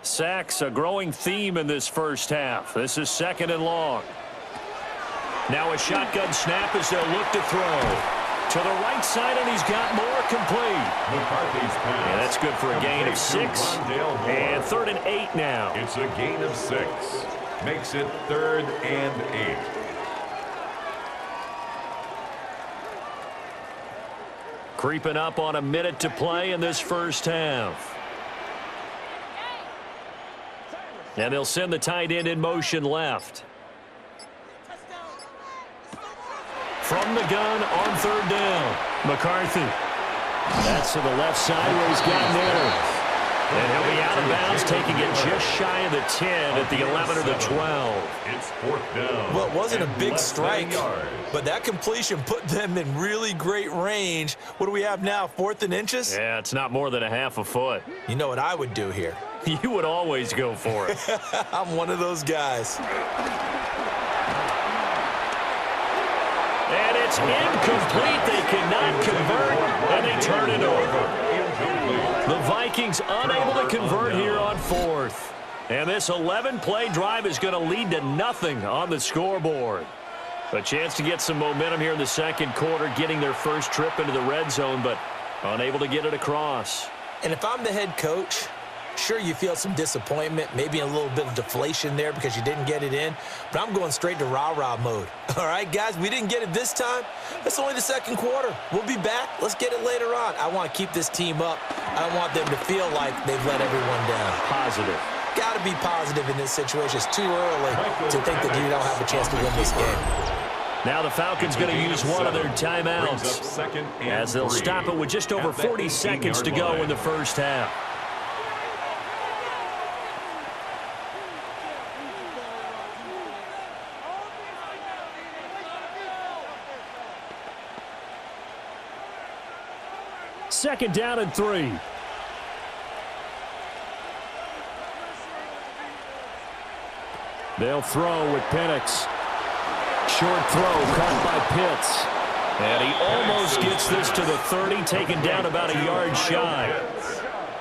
[SPEAKER 1] Sacks, a growing theme in this first half. This is 2nd and long. Now a shotgun snap as they'll look to throw. To the right side, and he's got more complete. And that's good for a gain of 6. And 3rd and 8 now.
[SPEAKER 3] It's a gain of 6. Makes it 3rd and 8.
[SPEAKER 1] Creeping up on a minute to play in this first half. And they'll send the tight end in motion left. From the gun on 3rd down. McCarthy. That's to the left side where he's got Naylor. And he'll be out of bounds, taking it just shy of the 10 at the 11 or the 12.
[SPEAKER 3] It's 4th down.
[SPEAKER 6] Well, it wasn't a big strike, but that completion put them in really great range. What do we have now, 4th and inches?
[SPEAKER 1] Yeah, it's not more than a half a foot.
[SPEAKER 6] You know what I would do here?
[SPEAKER 1] You would always go for it.
[SPEAKER 6] I'm one of those guys.
[SPEAKER 1] And it's incomplete. They cannot convert, and they turn it over. The Vikings unable to convert here on 4th. And this 11-play drive is going to lead to nothing on the scoreboard. A chance to get some momentum here in the second quarter, getting their first trip into the red zone, but unable to get it across.
[SPEAKER 6] And if I'm the head coach, sure, you feel some disappointment, maybe a little bit of deflation there because you didn't get it in, but I'm going straight to rah-rah mode. All right, guys, we didn't get it this time. It's only the second quarter. We'll be back. Let's get it later on. I want to keep this team up. I want them to feel like they've let everyone down.
[SPEAKER 1] Positive.
[SPEAKER 6] Got to be positive in this situation. It's too early to think that you don't have a chance to win this game.
[SPEAKER 1] Now the Falcons going to use one of their timeouts as they'll stop it with just over 40 seconds to go in the first half.
[SPEAKER 5] Second down and 3. They'll throw with Penix. Short throw caught by Pitts.
[SPEAKER 1] And he almost gets this to the 30, taken down about a yard shy.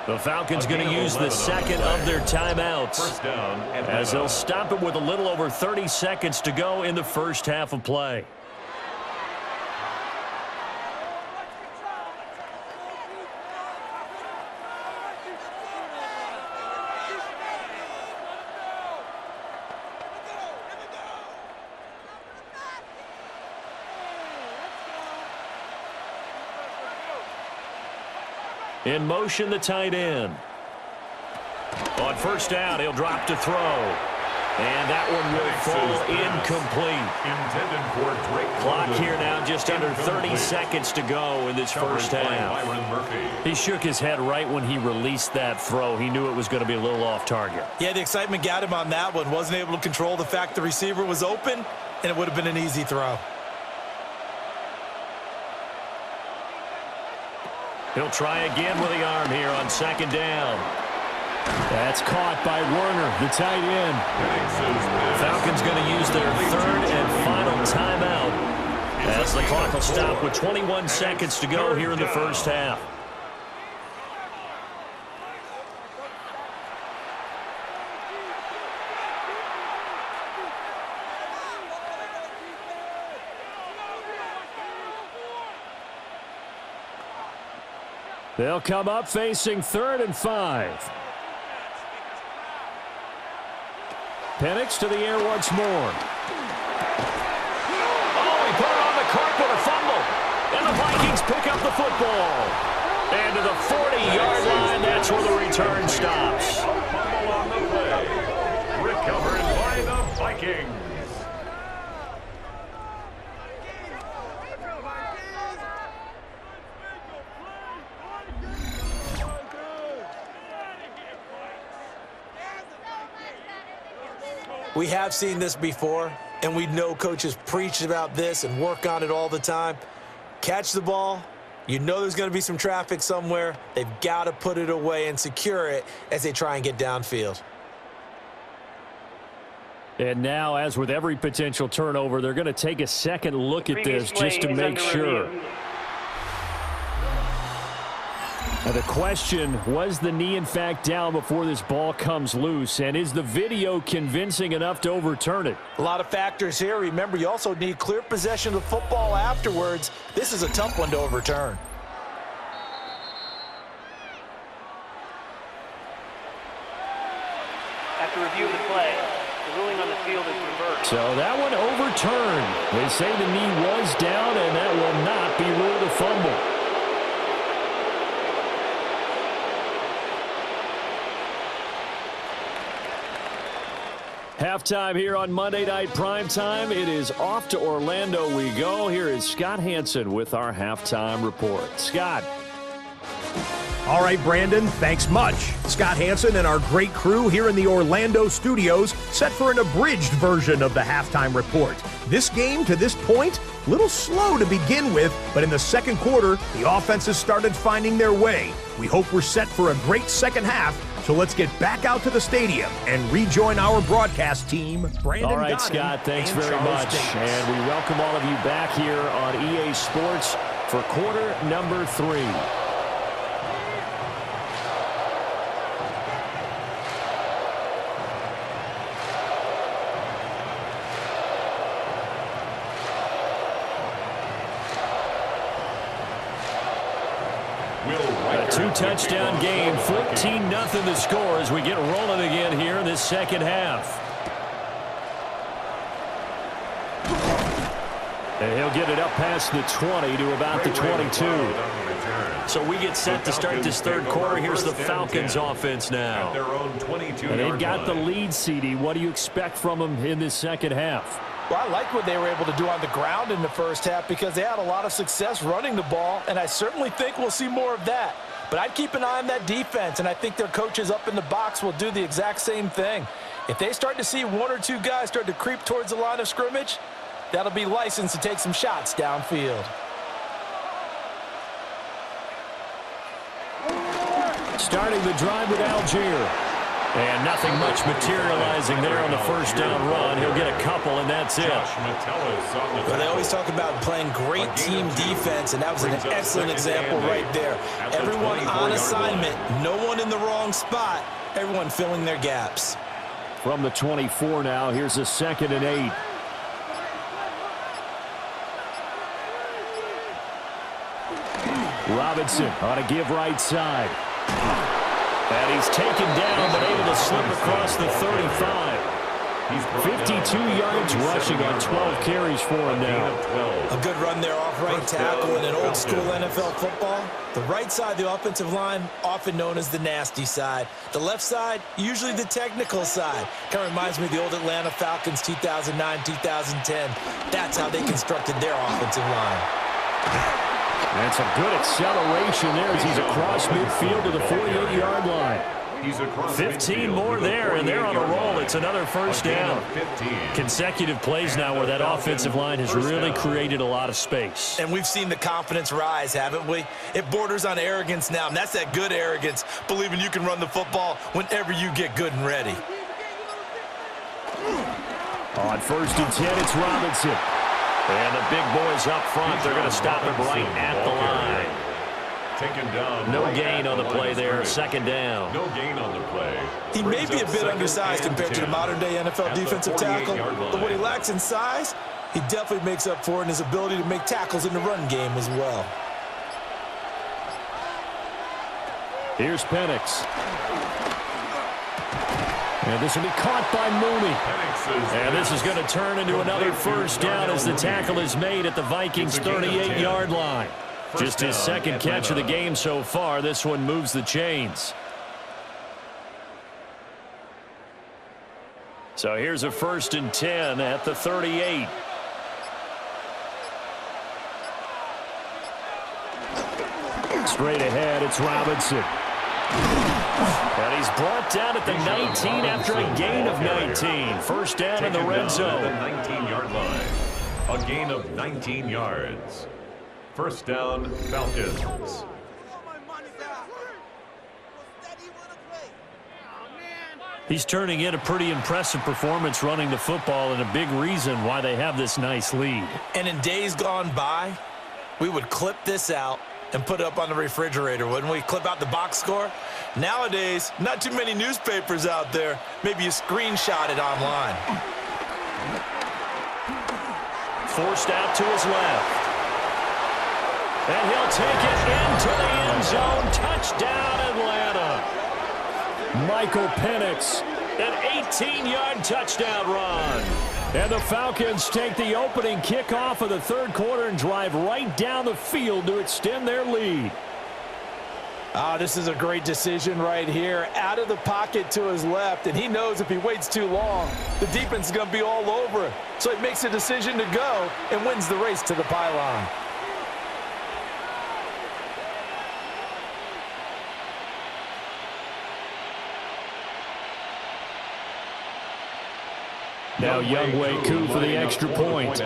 [SPEAKER 1] The Falcons going to use the second of their timeouts as they'll stop it with a little over 30 seconds to go in the first half of play. In motion, the tight end. On first down, he'll drop to throw. And that one will fall incomplete.
[SPEAKER 3] Intended for Drake.
[SPEAKER 1] Clock here now, just under 30 seconds to go in this first half. He shook his head right when he released that throw. He knew it was going to be a little off target.
[SPEAKER 6] Yeah, the excitement got him on that one. Wasn't able to control the fact the receiver was open, and it would have been an easy throw.
[SPEAKER 1] He'll try again with the arm here on second down.
[SPEAKER 5] That's caught by Werner, the tight end.
[SPEAKER 1] Falcons going to use their third and final timeout as the clock will stop with 21 seconds to go here in the first half.
[SPEAKER 5] They'll come up facing 3rd and 5. Penix to the air once more.
[SPEAKER 1] Oh, he put it on the cart with a fumble. And the Vikings pick up the football. And to the 40-yard line, that's where the return stops.
[SPEAKER 3] Fumble on the play. Recovered by the Vikings.
[SPEAKER 6] We have seen this before, and we know coaches preach about this and work on it all the time. Catch the ball. You know there's going to be some traffic somewhere. They've got to put it away and secure it as they try and get downfield.
[SPEAKER 5] And now, as with every potential turnover, they're going to take a second look at this just to make sure. Now the question, was the knee in fact down before this ball comes loose? And is the video convincing enough to overturn it?
[SPEAKER 2] A lot of factors here. Remember, you also need clear possession of the football afterwards. This is a tough one to overturn.
[SPEAKER 4] After review of the play, the ruling on the field is reversed.
[SPEAKER 5] So that one overturned. They say the knee was down, and that will not be ruled a fumble. Halftime here on Monday Night Primetime. It is off to Orlando we go. Here is Scott Hansen with our halftime report. Scott.
[SPEAKER 7] All right, Brandon, thanks much. Scott Hansen and our great crew here in the Orlando studios set for an abridged version of the halftime report. This game, to this point, a little slow to begin with, but in the second quarter, the offenses started finding their way. We hope we're set for a great second half, so let's get back out to the stadium and rejoin our broadcast team, Brandon
[SPEAKER 5] All right,
[SPEAKER 7] Godden
[SPEAKER 5] Scott, thanks
[SPEAKER 7] and
[SPEAKER 5] very
[SPEAKER 7] Charles
[SPEAKER 5] much.
[SPEAKER 7] Davis.
[SPEAKER 5] And we welcome all of you back here on EA Sports for quarter number 3. A 2-touchdown game, 14-0 the score as we get rolling again here in this second half. And he'll get it up past the 20 to about the 22. So we get set to start this third quarter. Here's the Falcons offense now. And they've got the lead, CD. What do you expect from them in this second half?
[SPEAKER 2] Well, I like what they were able to do on the ground in the first half because they had a lot of success running the ball, and I certainly think we'll see more of that. But I'd keep an eye on that defense, and I think their coaches up in the box will do the exact same thing. If they start to see one or two guys start to creep towards the line of scrimmage, that'll be licensed to take some shots downfield.
[SPEAKER 5] Starting the drive with Algier. And nothing much materializing there on the first down run. He'll get a couple, and that's it.
[SPEAKER 6] Well, they always talk about playing great team defense, and that was an excellent example right there. Everyone on assignment, no one in the wrong spot, everyone filling their gaps.
[SPEAKER 5] From the 24 now, here's a 2nd and 8. Robinson on a give right side. And he's taken down, but able to slip across the 35.
[SPEAKER 1] 52 yards rushing on 12 carries for him now.
[SPEAKER 6] A good run there off right tackle in an old school NFL football. The right side of the offensive line, often known as the nasty side. The left side, usually the technical side. Kind of reminds me of the old Atlanta Falcons 2009, 2010. That's how they constructed their offensive line.
[SPEAKER 1] That's a good acceleration there as he's across midfield to the 48-yard line. 15 more there, and they're on a roll. It's another first down. Consecutive plays now where that offensive line has really created a lot of space.
[SPEAKER 6] And we've seen the confidence rise, haven't we? It borders on arrogance now, and that's that good arrogance, believing you can run the football whenever you get good and ready.
[SPEAKER 1] On 1st and 10, it's Robinson. And the big boys up front, they're going to stop him right at the line.
[SPEAKER 3] Taken down.
[SPEAKER 1] No gain on the play there. 2nd down.
[SPEAKER 3] No gain on the play.
[SPEAKER 6] He may be a bit undersized compared to the modern-day NFL defensive tackle, but what he lacks in size, he definitely makes up for it in his ability to make tackles in the run game as well.
[SPEAKER 1] Here's Penix. And this will be caught by Mooney. And this is going to turn into another first down as the tackle is made at the Vikings' 38-yard line. Just his 2nd catch of the game so far. This one moves the chains. So here's a 1st and 10 at the 38. Straight ahead, it's Robinson. And he's brought down at the 19 after a gain of 19. First down in the red zone.
[SPEAKER 3] The 19-yard line. A gain of 19 yards. First down, Falcons.
[SPEAKER 1] He's turning in a pretty impressive performance running the football, and a big reason why they have this nice lead.
[SPEAKER 6] And in days gone by, we would clip this out and put it up on the refrigerator, wouldn't we? Clip out the box score. Nowadays, not too many newspapers out there. Maybe you screenshot it online.
[SPEAKER 1] Forced out to his left. And he'll take it into the end zone. Touchdown, Atlanta. Michael Penix, an 18-yard touchdown run. And the Falcons take the opening kickoff of the 3rd quarter and drive right down the field to extend their lead.
[SPEAKER 2] This is a great decision right here. Out of the pocket to his left, and he knows if he waits too long, the defense is going to be all over it. So he makes a decision to go and wins the race to the pylon.
[SPEAKER 1] Now Younghoe Koo for the extra point.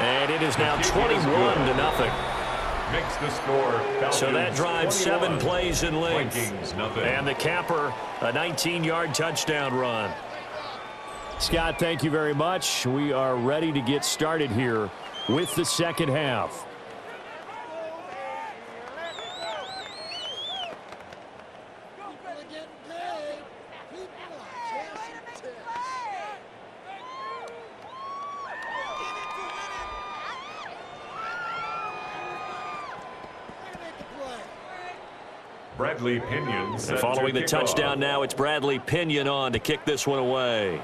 [SPEAKER 1] And it is now 21-0
[SPEAKER 3] Makes the score.
[SPEAKER 1] So that drives 7 plays in length.
[SPEAKER 3] Vikings, nothing.
[SPEAKER 1] And the capper, a 19-yard touchdown run. Scott, thank you very much. We are ready to get started here with the 2nd half.
[SPEAKER 3] Bradley Pinion.
[SPEAKER 1] And following the touchdown now, it's Bradley Pinion on to kick this one away.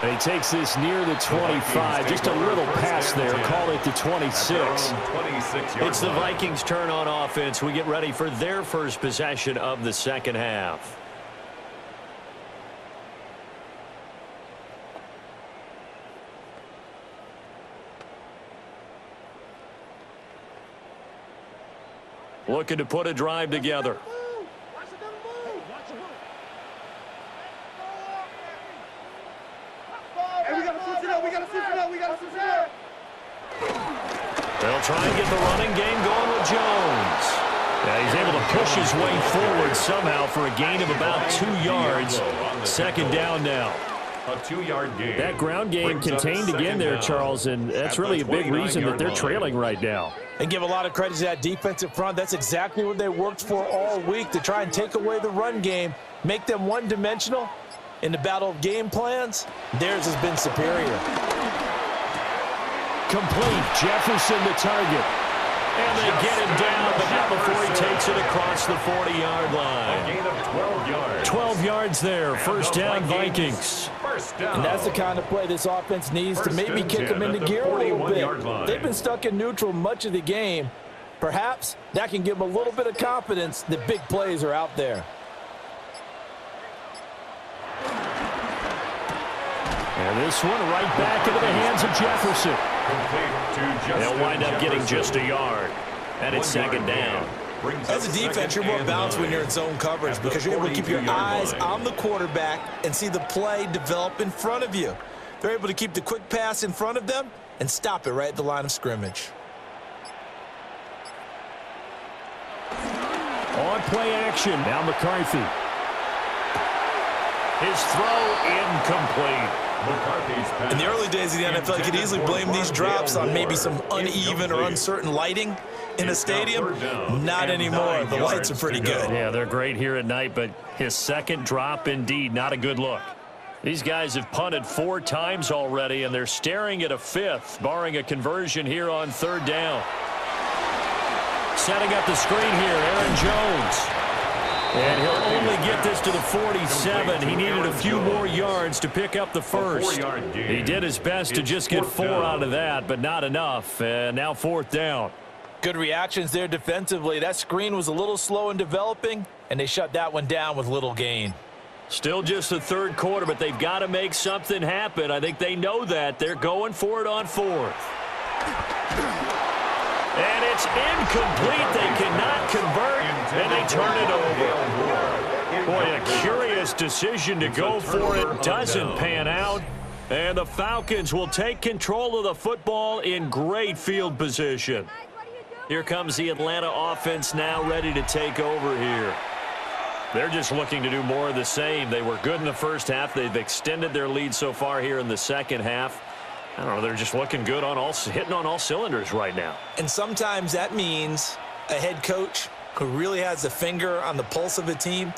[SPEAKER 1] And he takes this near the 25. Just a little pass there. Call it the 26. It's the Vikings' turn on offense. We get ready for their first possession of the 2nd half. Looking to put a drive together. They'll try and get the running game going with Jones. Yeah, he's able to push his way forward somehow for a gain of about 2 yards. 2nd down now.
[SPEAKER 3] A 2-yard gain.
[SPEAKER 1] That ground game contained again there, Charles, and that's really a big reason that they're trailing right now.
[SPEAKER 2] And give a lot of credit to that defensive front. That's exactly what they worked for all week, to try and take away the run game, make them one-dimensional. In the battle of game plans, theirs has been superior.
[SPEAKER 1] Complete. Jefferson the target. And they get him down, but not before he takes it across the 40-yard line.
[SPEAKER 3] A gain of 12 yards.
[SPEAKER 1] 12 yards there. First down, Vikings.
[SPEAKER 3] First down.
[SPEAKER 2] And that's the kind of play this offense needs to maybe kick them into gear a little bit. They've been stuck in neutral much of the game. Perhaps that can give them a little bit of confidence that big plays are out there.
[SPEAKER 1] And this one right back into the hands of Jefferson. They'll wind up getting just a yard. And it's second down.
[SPEAKER 6] As a defense, you're more balanced when you're in zone coverage because you're able to keep your eyes on the quarterback and see the play develop in front of you. They're able to keep the quick pass in front of them and stop it right at the line of scrimmage.
[SPEAKER 1] On play action. Now McCarthy. His throw incomplete.
[SPEAKER 6] In the early days of the NFL, you could easily blame these drops on maybe some uneven or uncertain lighting in a stadium. Not anymore. The lights are pretty good.
[SPEAKER 1] Yeah, they're great here at night, but his second drop, indeed, not a good look. These guys have punted 4 times already, and they're staring at a 5th, barring a conversion here on third down. Setting up the screen here, Aaron Jones. And he'll only get this to the 47. He needed a few more yards to pick up the first. He did his best to just get 4 out of that, but not enough. And now fourth down.
[SPEAKER 2] Good reactions there defensively. That screen was a little slow in developing, and they shut that one down with little gain.
[SPEAKER 1] Still just the third quarter, but they've got to make something happen. I think they know that. They're going for it on fourth. And it's incomplete. They cannot convert, and they turn it over. Boy, a curious decision to go for it. Doesn't pan out. And the Falcons will take control of the football in great field position. Here comes the Atlanta offense now ready to take over here. They're just looking to do more of the same. They were good in the first half. They've extended their lead so far here in the second half. I don't know, they're just looking good on hitting on all cylinders right now.
[SPEAKER 6] And sometimes that means a head coach who really has a finger on the pulse of a team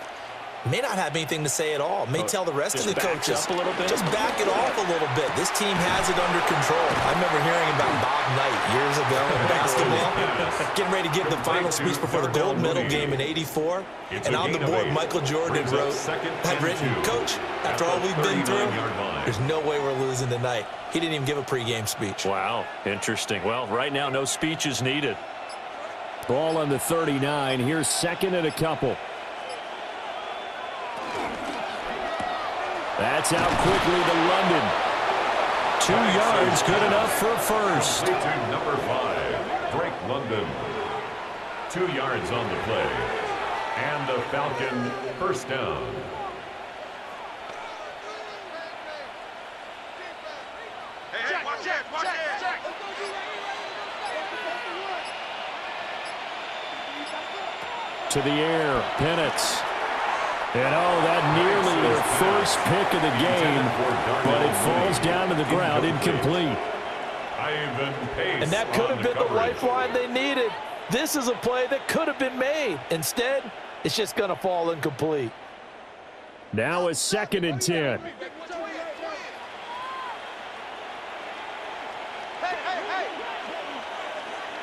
[SPEAKER 6] may not have anything to say at all. May tell the rest of the coaches, just back it off a little bit. This team has it under control. I remember hearing about Bob Knight years ago in basketball, getting ready to give the final speech before the gold medal game in '84. And on the board, Michael Jordan had written, "Coach, after all we've been through, there's no way we're losing tonight." He didn't even give a pregame speech.
[SPEAKER 1] Wow, interesting. Well, right now, no speech is needed. Ball on the 39. Here's second and a couple. That's out quickly to London. 2 yards, good enough for a first.
[SPEAKER 3] Number 5, Drake London. 2 yards on the play. And the Falcon first down.
[SPEAKER 8] Hey, watch it.
[SPEAKER 1] To the air, Penix. And that nearly their first pick of the game, but it falls down to the ground incomplete.
[SPEAKER 2] And that could have been the lifeline they needed. This is a play that could have been made. Instead, it's just going to fall incomplete.
[SPEAKER 1] Now it's second and 10.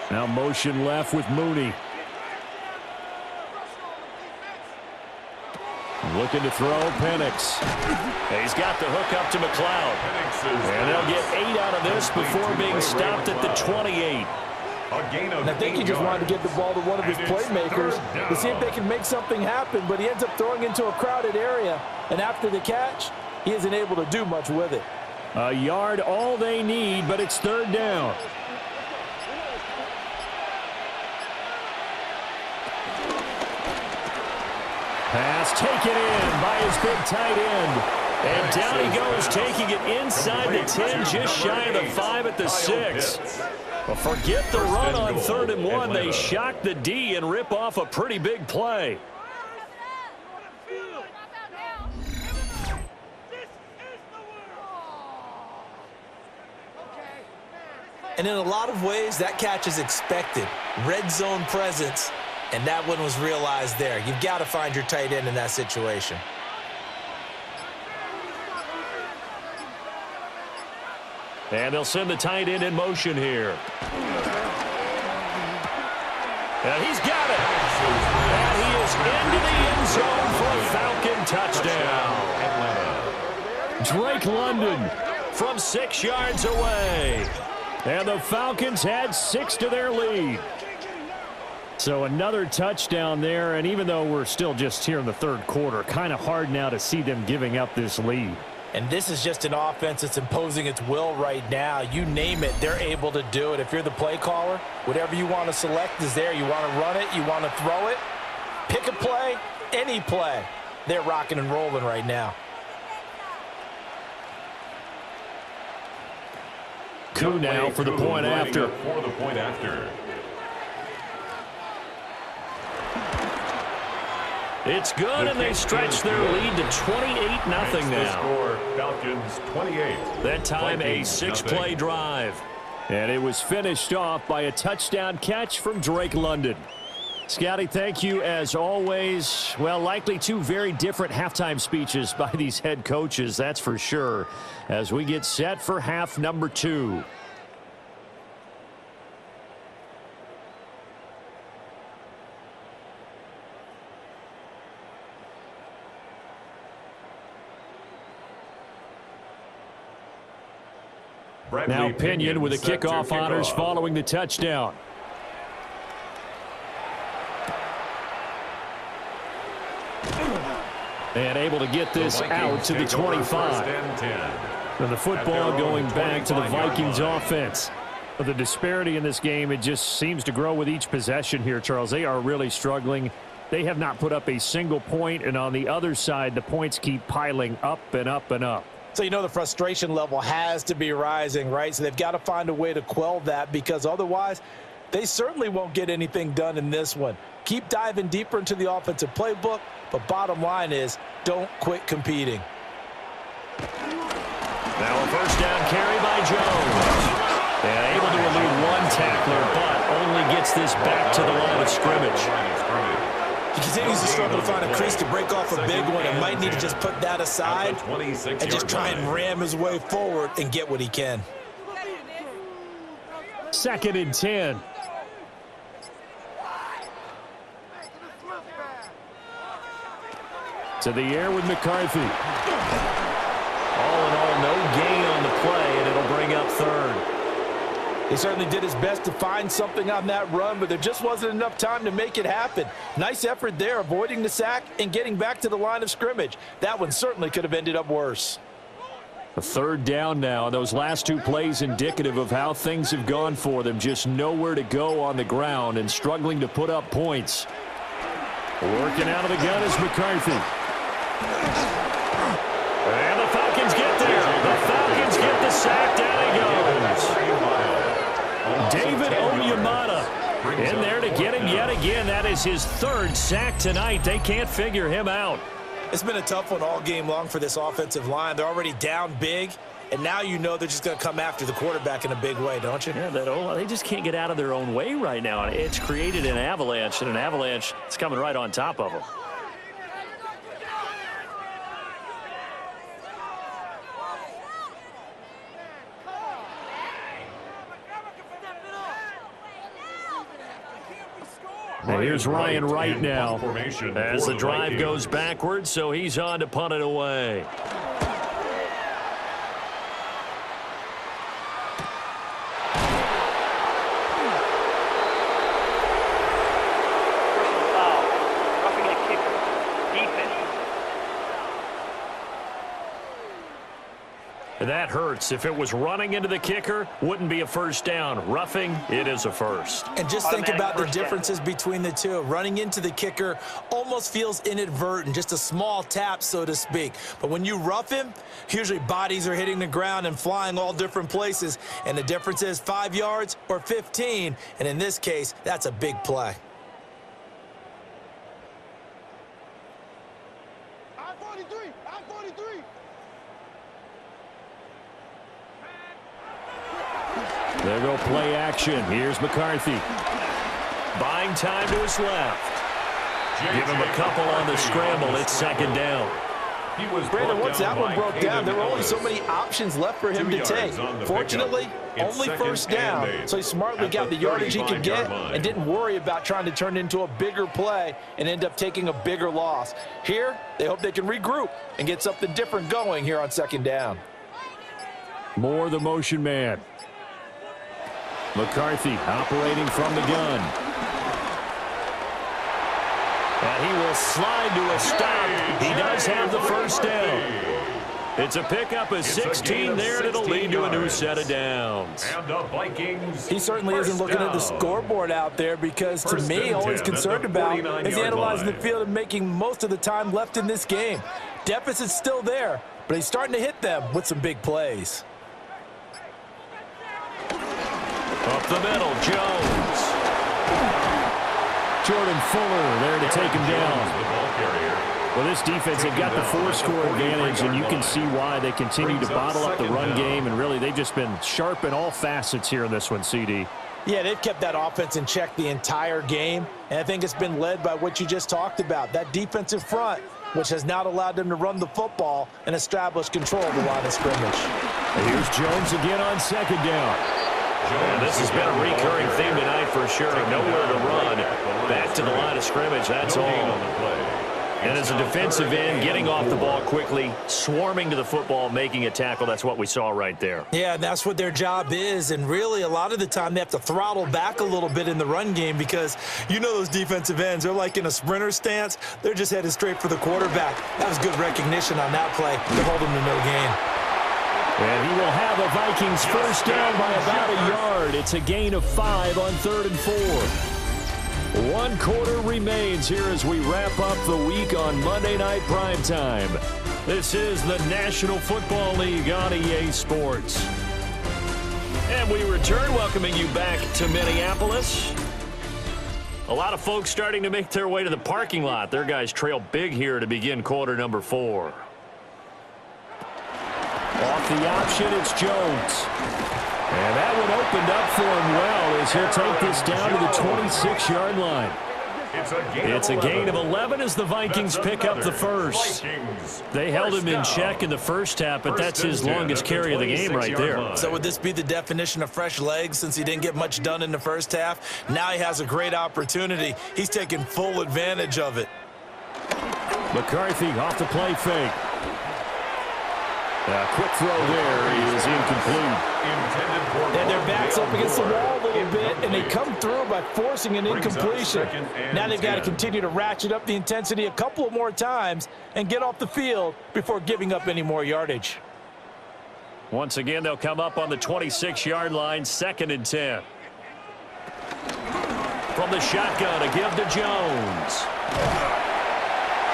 [SPEAKER 1] Now motion left with Mooney. Looking to throw, Penix. He's got the hook up to McLeod. And they'll get 8 out of this before being stopped at the 28.
[SPEAKER 2] And I think he just wanted to get the ball to one of his playmakers to see if they can make something happen, but he ends up throwing into a crowded area. And after the catch, he isn't able to do much with it.
[SPEAKER 1] A yard, all they need, but it's third down. Pass taken in by his big tight end. And down he goes, taking it inside the 10, just shy of the 5 at the 6. Well, forget the run on 3rd and 1. They shock the D and rip off a pretty big play.
[SPEAKER 6] And in a lot of ways, that catch is expected. Red zone presence. And that one was realized there. You've got to find your tight end in that situation.
[SPEAKER 1] And they'll send the tight end in motion here. And he's got it. And he is into the end zone for a Falcon touchdown. Drake London from 6 yards away. And the Falcons had 6 to their lead. So another touchdown there, and even though we're still just here in the third quarter, kind of hard now to see them giving up this lead.
[SPEAKER 2] And this is just an offense that's imposing its will right now. You name it, they're able to do it. If you're the play caller, whatever you want to select is there. You want to run it, you want to throw it, pick a play, any play. They're rocking and rolling right now.
[SPEAKER 1] Coup now for the point after. It's good, and they stretch their lead to 28-0 now.
[SPEAKER 3] Falcons 28.
[SPEAKER 1] That time a 6-play drive. And it was finished off by a touchdown catch from Drake London. Scotty, thank you as always. Well, likely 2 very different halftime speeches by these head coaches, that's for sure, as we get set for half number 2. Now Pinion with the kickoff honors following the touchdown. And able to get this out to the 25. And the football going back to the Vikings offense. But the disparity in this game, it just seems to grow with each possession here, Charles. They are really struggling. They have not put up a single point, and on the other side, the points keep piling up and up and up.
[SPEAKER 2] So you know the frustration level has to be rising, right? So they've got to find a way to quell that, because otherwise they certainly won't get anything done in this one. Keep diving deeper into the offensive playbook, but bottom line is don't quit competing.
[SPEAKER 1] Now a first down carry by Jones. And able to elude 1 tackler, but only gets this back to the line of scrimmage.
[SPEAKER 2] He continues to struggle to find a crease to break off a big one, and might need to just put that aside and just try and ram his way forward and get what he can.
[SPEAKER 1] 2nd and 10. To the air with McCarthy. All in all, no gain on the play, and it'll bring up 3rd.
[SPEAKER 2] He certainly did his best to find something on that run, but there just wasn't enough time to make it happen. Nice effort there, avoiding the sack and getting back to the line of scrimmage. That one certainly could have ended up worse.
[SPEAKER 1] A 3rd down now. Those last 2 plays indicative of how things have gone for them. Just nowhere to go on the ground and struggling to put up points. Working out of the gun is McCarthy. And the Falcons get there. The Falcons get the sack. Down he goes. David Onyemata in there to get him yet again. That is his 3rd sack tonight. They can't figure him out.
[SPEAKER 2] It's been a tough one all game long for this offensive line. They're already down big, and now you know they're just going to come after the quarterback in a big way, don't you?
[SPEAKER 5] Yeah, they just can't get out of their own way right now. It's created an avalanche, and an avalanche is coming right on top of them.
[SPEAKER 1] And here's Ryan Wright now as the drive goes backwards, so he's on to punt it away. That hurts. If it was running into the kicker, wouldn't be a first down. Roughing, it is a first.
[SPEAKER 2] And just think about the differences between the two. Running into the kicker almost feels inadvertent, just a small tap, so to speak. But when you rough him, usually bodies are hitting the ground and flying all different places. And the difference is 5 yards or 15. And in this case, that's a big play.
[SPEAKER 1] There go play action. Here's McCarthy. Buying time to his left. Give him a couple on the scramble. It's 2nd down.
[SPEAKER 2] Brandon, once that one broke down, there were only so many options left for him to take. Fortunately, only first down, so he smartly got the yardage he could get and didn't worry about trying to turn it into a bigger play and end up taking a bigger loss. Here, they hope they can regroup and get something different going here on second down.
[SPEAKER 1] More the motion man. McCarthy operating from the gun. And he will slide to a stop. He does have the first down. It's a pickup of 16 there, and it'll lead to a new set of downs.
[SPEAKER 3] And the Vikings.
[SPEAKER 2] He certainly isn't looking at the scoreboard out there because, to me, all he's concerned about is analyzing the field and making most of the time left in this game. Deficit's still there, but he's starting to hit them with some big plays.
[SPEAKER 1] Up the middle, Jones. Jordan Fuller there to take him down. Well, this defense, they've got the 4-score advantage, and you can see why they continue to bottle up the run game, and really they've just been sharp in all facets here in this one, CD.
[SPEAKER 2] Yeah, they've kept that offense in check the entire game, and I think it's been led by what you just talked about, that defensive front, which has not allowed them to run the football and establish control of the line of scrimmage.
[SPEAKER 1] And here's Jones again on second down.
[SPEAKER 5] And this has been a recurring theme tonight for sure. Nowhere to run. Back to the line of scrimmage, that's all. And as a defensive end, getting off the ball quickly, swarming to the football, making a tackle, that's what we saw right there.
[SPEAKER 6] Yeah, and that's what their job is. And really, a lot of the time, they have to throttle back a little bit in the run game because you know those defensive ends, they're like in a sprinter stance. They're just headed straight for the quarterback. That was good recognition on that play to hold them to no gain.
[SPEAKER 1] And he will have the Vikings first down by about a yard. It's a gain of 5 on 3rd and 4. 1 quarter remains here as we wrap up the week on Monday Night Primetime. This is the National Football League on EA Sports. And we return, welcoming you back to Minneapolis. A lot of folks starting to make their way to the parking lot. Their guys trail big here to begin quarter number 4. Off the option, it's Jones. And that one opened up for him well as he'll take this down to the 26-yard line. It's a gain of 11 as the Vikings pick up the first. They held him in check in the first half, but that's his longest carry of the game right there.
[SPEAKER 6] So would this be the definition of fresh legs since he didn't get much done in the first half? Now he has a great opportunity. He's taking full advantage of it.
[SPEAKER 1] McCarthy off the play fake. A quick throw there is incomplete.
[SPEAKER 2] And their back's up against the wall a little bit, and they come through by forcing an incompletion. Now they've got to continue to ratchet up the intensity a couple of more times and get off the field before giving up any more yardage.
[SPEAKER 1] Once again, they'll come up on the 26-yard line, 2nd and 10. From the shotgun, a give to Jones.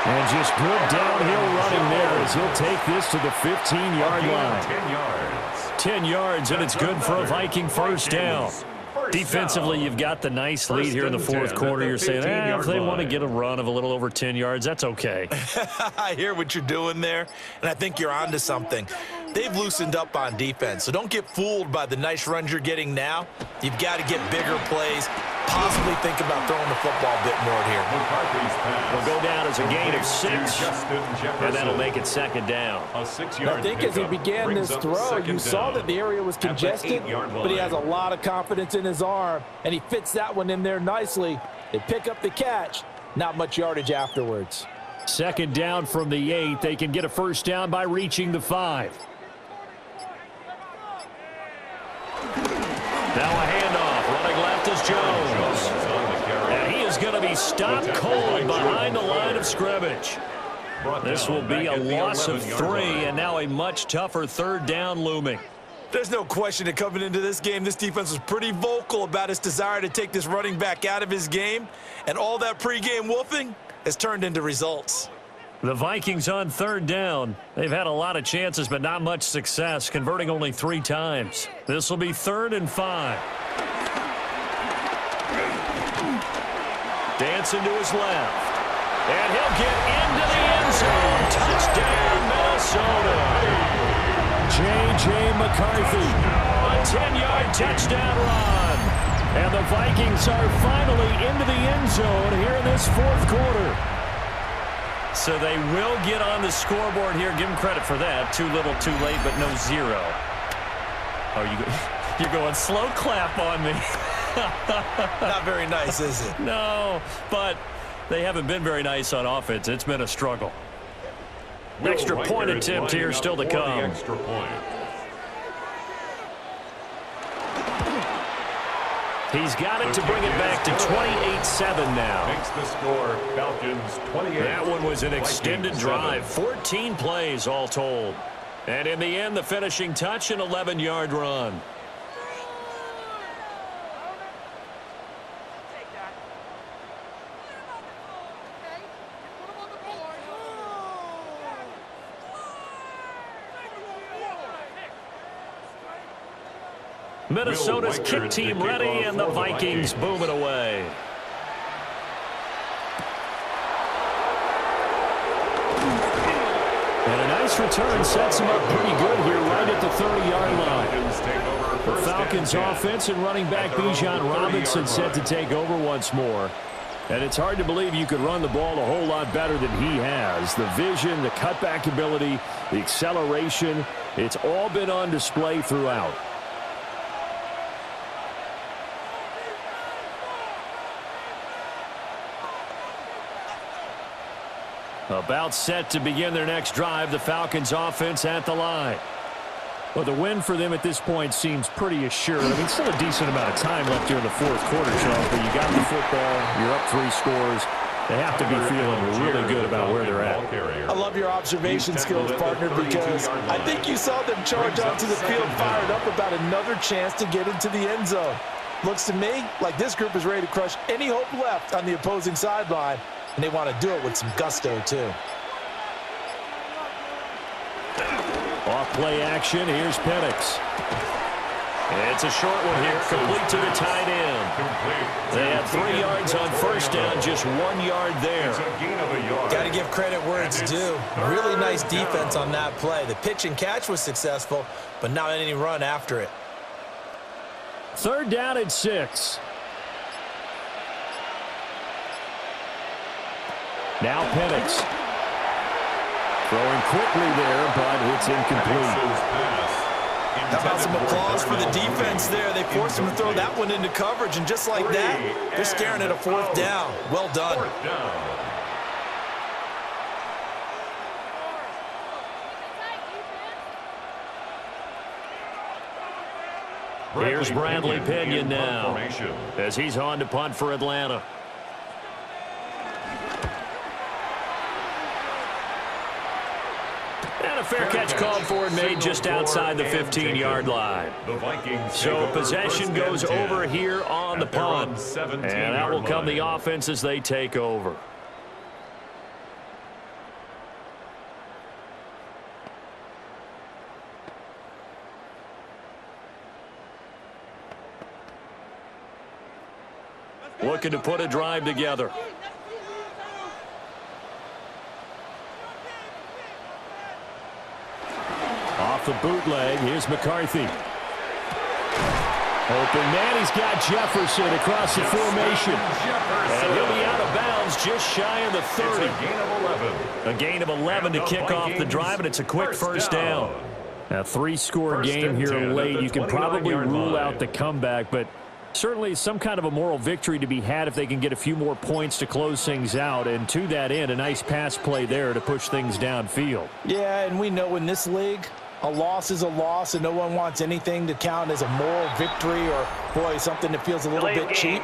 [SPEAKER 1] And just good downhill running there as he'll take this to the 15-yard line. 10 yards, and it's good for a Viking first down. Defensively, you've got the nice lead here in the 4th quarter. You're saying, if they want to get a run of a little over 10 yards, that's okay.
[SPEAKER 6] I hear what you're doing there, and I think you're onto something. They've loosened up on defense, so don't get fooled by the nice runs you're getting now. You've got to get bigger plays, possibly think about throwing the football a bit more here.
[SPEAKER 1] Will go down as a gain of 6, and that'll make it 2nd down.
[SPEAKER 2] I think as he began this throw, you saw that the area was congested, but he has a lot of confidence in his arm, and he fits that one in there nicely. They pick up the catch, not much yardage afterwards.
[SPEAKER 1] 2nd down from the 8. They can get a first down by reaching the 5. Now a handoff. Running left is Jones. And he is going to be stopped cold behind the line of scrimmage. This will be a loss of 3, and now a much tougher 3rd down looming.
[SPEAKER 6] There's no question that coming into this game, this defense was pretty vocal about its desire to take this running back out of his game, and all that pregame woofing has turned into results.
[SPEAKER 1] The Vikings on 3rd down. They've had a lot of chances, but not much success, converting only 3 times. This will be 3rd and 5. Dancing to his left. And he'll get into the end zone. Touchdown, Minnesota. J.J. McCarthy. A 10-yard touchdown run. And the Vikings are finally into the end zone here in this 4th quarter.
[SPEAKER 5] So they will get on the scoreboard here. Give them credit for that. Too little, too late, but no zero. Oh, you're going slow clap on me.
[SPEAKER 6] Not very nice, is it?
[SPEAKER 5] No, but they haven't been very nice on offense. It's been a struggle. Extra point attempt here still to come.
[SPEAKER 3] Extra point.
[SPEAKER 5] He's got it to bring it back to 28-7 now.
[SPEAKER 3] Makes the score Falcons 28.
[SPEAKER 5] That one was an extended drive. 14 plays all told. And in the end, the finishing touch, an 11-yard run. Minnesota's kick team ready, and the Vikings boom it away. And a nice return sets him up pretty good here right at the 30-yard line. The Falcons offense and running back Bijan Robinson set to take over once more. And it's hard to believe you could run the ball a whole lot better than he has. The vision, the cutback ability, the acceleration, it's all been on display throughout. About set to begin their next drive, the Falcons offense at the line. Well, the win for them at this point seems pretty assured. I mean, still a decent amount of time left here in the fourth quarter, Charles, but you got the football, you're up 3 scores. They have to be feeling really good about where they're at.
[SPEAKER 2] I love your observation skills, partner, because I think you saw them charge onto the field fired up about another chance to get into the end zone. Looks to me like this group is ready to crush any hope left on the opposing sideline. And they want to do it with some gusto, too.
[SPEAKER 5] Off play action. Here's Penix. It's a short one here. Complete to the tight end. They had 3 yards on first down. Just 1 yard there.
[SPEAKER 6] Got to give credit where it's due. Really nice defense on that play. The pitch and catch was successful, but not any run after it.
[SPEAKER 5] 3rd down and 6. Now Penix. Throwing quickly there, but it's incomplete.
[SPEAKER 6] How about some applause for the defense there? They forced him to throw that one into coverage, and just like that, they're staring at a 4th down. Well done.
[SPEAKER 5] Here's Bradley Pinion now as he's on to punt for Atlanta. And a fair catch called for and made just outside the 15-yard line. So possession goes over here on the punt. And out will come the offense as they take over. Looking to put a drive together. Off the bootleg, here's McCarthy. Open man, he's got Jefferson across the formation. And he'll be out of bounds just shy of the 30. A gain of 11 to kick off the drive, and it's a quick first down. A 3-score game here late. You can probably rule out the comeback, but certainly some kind of a moral victory to be had if they can get a few more points to close things out. And to that end, a nice pass play there to push things downfield.
[SPEAKER 2] Yeah, and we know in this league, a loss is a loss, and no one wants anything to count as a moral victory or, boy, something that feels a little bit cheap.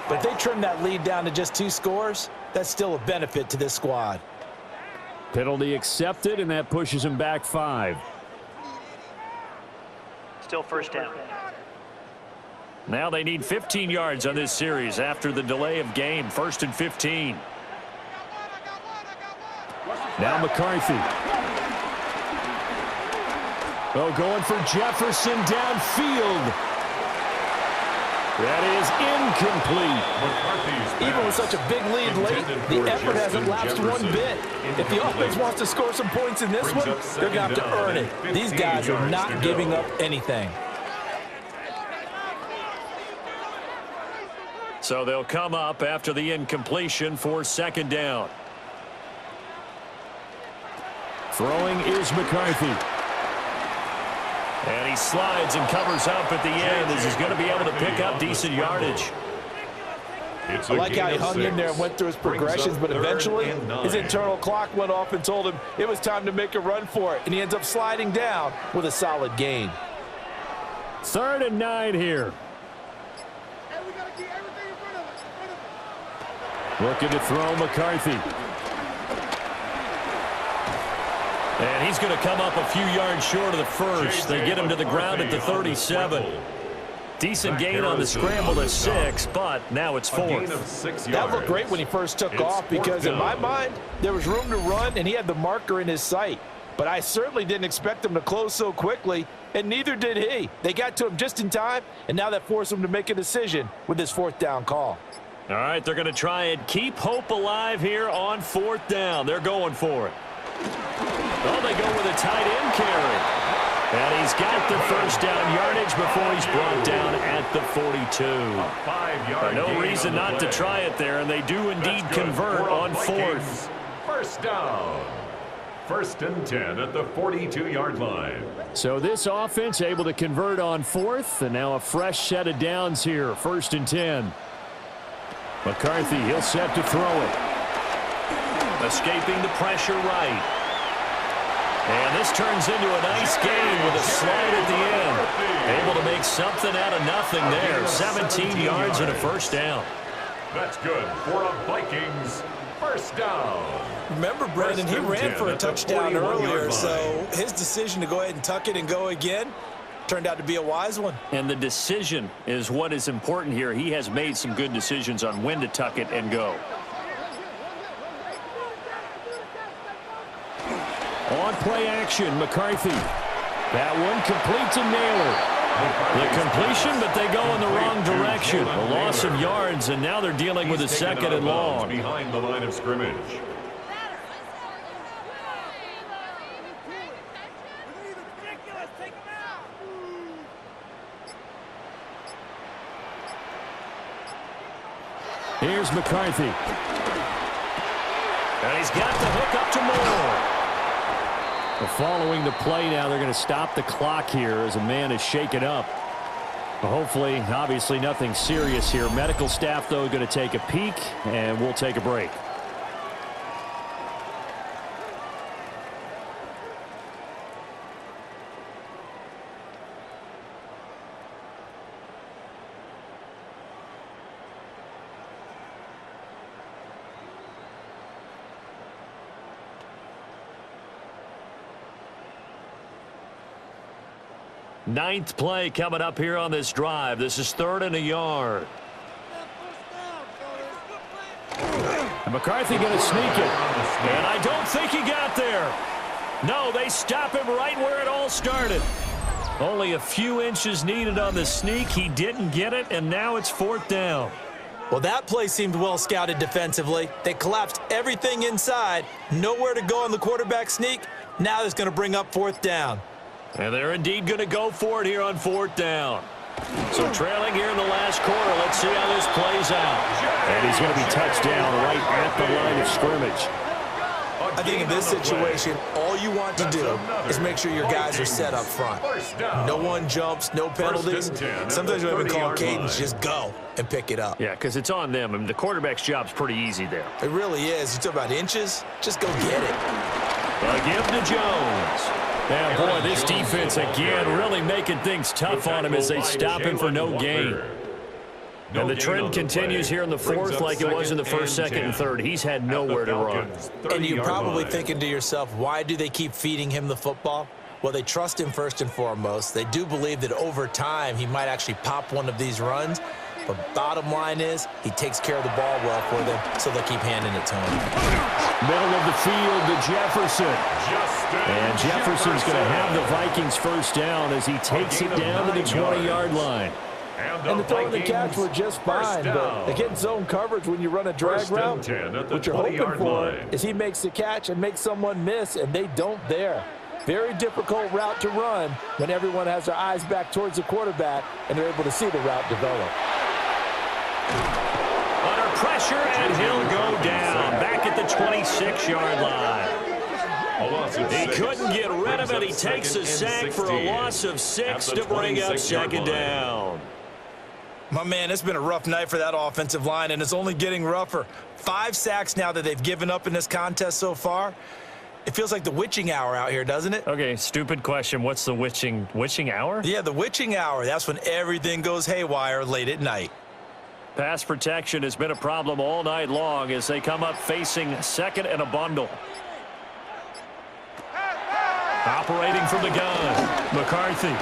[SPEAKER 2] But if they trim that lead down to just 2 scores, that's still a benefit to this squad.
[SPEAKER 5] Penalty accepted, and that pushes him back 5.
[SPEAKER 4] Still first down.
[SPEAKER 5] Now they need 15 yards on this series after the delay of game. 1st and 15. Now McCarthy. Oh, going for Jefferson downfield. That is incomplete.
[SPEAKER 2] Even with such a big lead late, the effort hasn't lapsed one bit. If the offense wants to score some points in this one, they're going to have to earn it. These guys are not giving up anything.
[SPEAKER 5] So they'll come up after the incompletion for 2nd down.
[SPEAKER 1] Throwing is McCarthy. And he slides and covers up at the end as he's going to be able to pick up decent yardage.
[SPEAKER 2] I like how he hung in there and went through his progressions, but eventually his internal clock went off and told him it was time to make a run for it, and he ends up sliding down with a solid gain.
[SPEAKER 1] 3rd and 9 here. Looking to throw McCarthy. And he's going to come up a few yards short of the first. They get him to the ground at the 37. Decent gain on the scramble to 6, but now it's 4th.
[SPEAKER 2] That looked great when he first took off because in my mind, there was room to run and he had the marker in his sight. But I certainly didn't expect him to close so quickly, and neither did he. They got to him just in time, and now that forced him to make a decision with his 4th down call.
[SPEAKER 1] All right, they're going to try and keep hope alive here on 4th down. They're going for it. Oh, they go with a tight end carry. And he's got the 1st down yardage before he's brought down at the 42. No reason not to try it there, and they do indeed convert on 4th.
[SPEAKER 3] 1st down. 1st and 10 at the 42-yard line.
[SPEAKER 1] So this offense able to convert on 4th, and now a fresh set of downs here. 1st and 10. McCarthy, he'll set to throw it. Escaping the pressure right. And this turns into a nice gain with a slide at the end. Able to make something out of nothing there. 17 yards and a 1st down.
[SPEAKER 3] That's good for a Vikings 1st down.
[SPEAKER 6] Remember, Brandon, he ran for a touchdown earlier, so his decision to go ahead and tuck it and go again turned out to be a wise one.
[SPEAKER 1] And the decision is what is important here. He has made some good decisions on when to tuck it and go. On play action, McCarthy. That one complete to Naylor. The completion, but they go in the wrong direction. A loss of yards, and now they're dealing with a 2nd and long.
[SPEAKER 3] Behind the line of scrimmage.
[SPEAKER 1] Here's McCarthy. And he's got the hook up to Moore. Following the play now, they're going to stop the clock here as a man is shaken up. Hopefully, obviously nothing serious here. Medical staff, though, going to take a peek, and we'll take a break. Ninth play coming up here on this drive. This is 3rd and a yard. And McCarthy going to sneak it. And I don't think he got there. No, they stop him right where it all started. Only a few inches needed on the sneak. He didn't get it, and now it's 4th down.
[SPEAKER 6] Well, that play seemed well scouted defensively. They collapsed everything inside. Nowhere to go on the quarterback sneak. Now it's going to bring up 4th down.
[SPEAKER 1] And they're indeed going to go for it here on 4th down. So trailing here in the last quarter. Let's see how this plays out. And he's going to be touched down right at the line of scrimmage.
[SPEAKER 6] I think in this situation, all you want to do is make sure your guys are set up front. No one jumps, no penalties. Sometimes we even call cadence, just go and pick it up.
[SPEAKER 1] Yeah, because it's on them. I mean, the quarterback's job's pretty easy there.
[SPEAKER 6] It really is. You talk about inches, just go get it.
[SPEAKER 1] A give to Jones. Yeah, boy, this defense again really making things tough on him as they stop him for no gain. And the trend continues here in the 4th like it was in the 1st, 2nd, and 3rd. He's had nowhere to run.
[SPEAKER 6] And you're probably thinking to yourself, why do they keep feeding him the football? Well, they trust him first and foremost. They do believe that over time he might actually pop one of these runs. But bottom line is he takes care of the ball well for them, so they'll keep handing it to him.
[SPEAKER 1] Middle of the field to Jefferson. And Jefferson's going to have the Vikings 1st down as he takes it down to the 20-yard line.
[SPEAKER 2] And the throw and the catch were just fine, but again, zone coverage when you run a drag route, what you're hoping for is he makes the catch and makes someone miss, and they don't there. Very difficult route to run when everyone has their eyes back towards the quarterback and they're able to see the route develop.
[SPEAKER 1] Under pressure, and he'll go down back at the 26-yard line. He couldn't get rid of it. He takes a sack for a loss of 6 to bring up second down.
[SPEAKER 6] My man, it's been a rough night for that offensive line, and it's only getting rougher. 5 sacks now that they've given up in this contest so far. It feels like the witching hour out here, doesn't it?
[SPEAKER 5] Okay, stupid question. What's the witching hour?
[SPEAKER 6] Yeah, the witching hour. That's when everything goes haywire late at night.
[SPEAKER 5] Pass protection has been a problem all night long as they come up facing second and a bundle. Operating from the gun, McCarthy.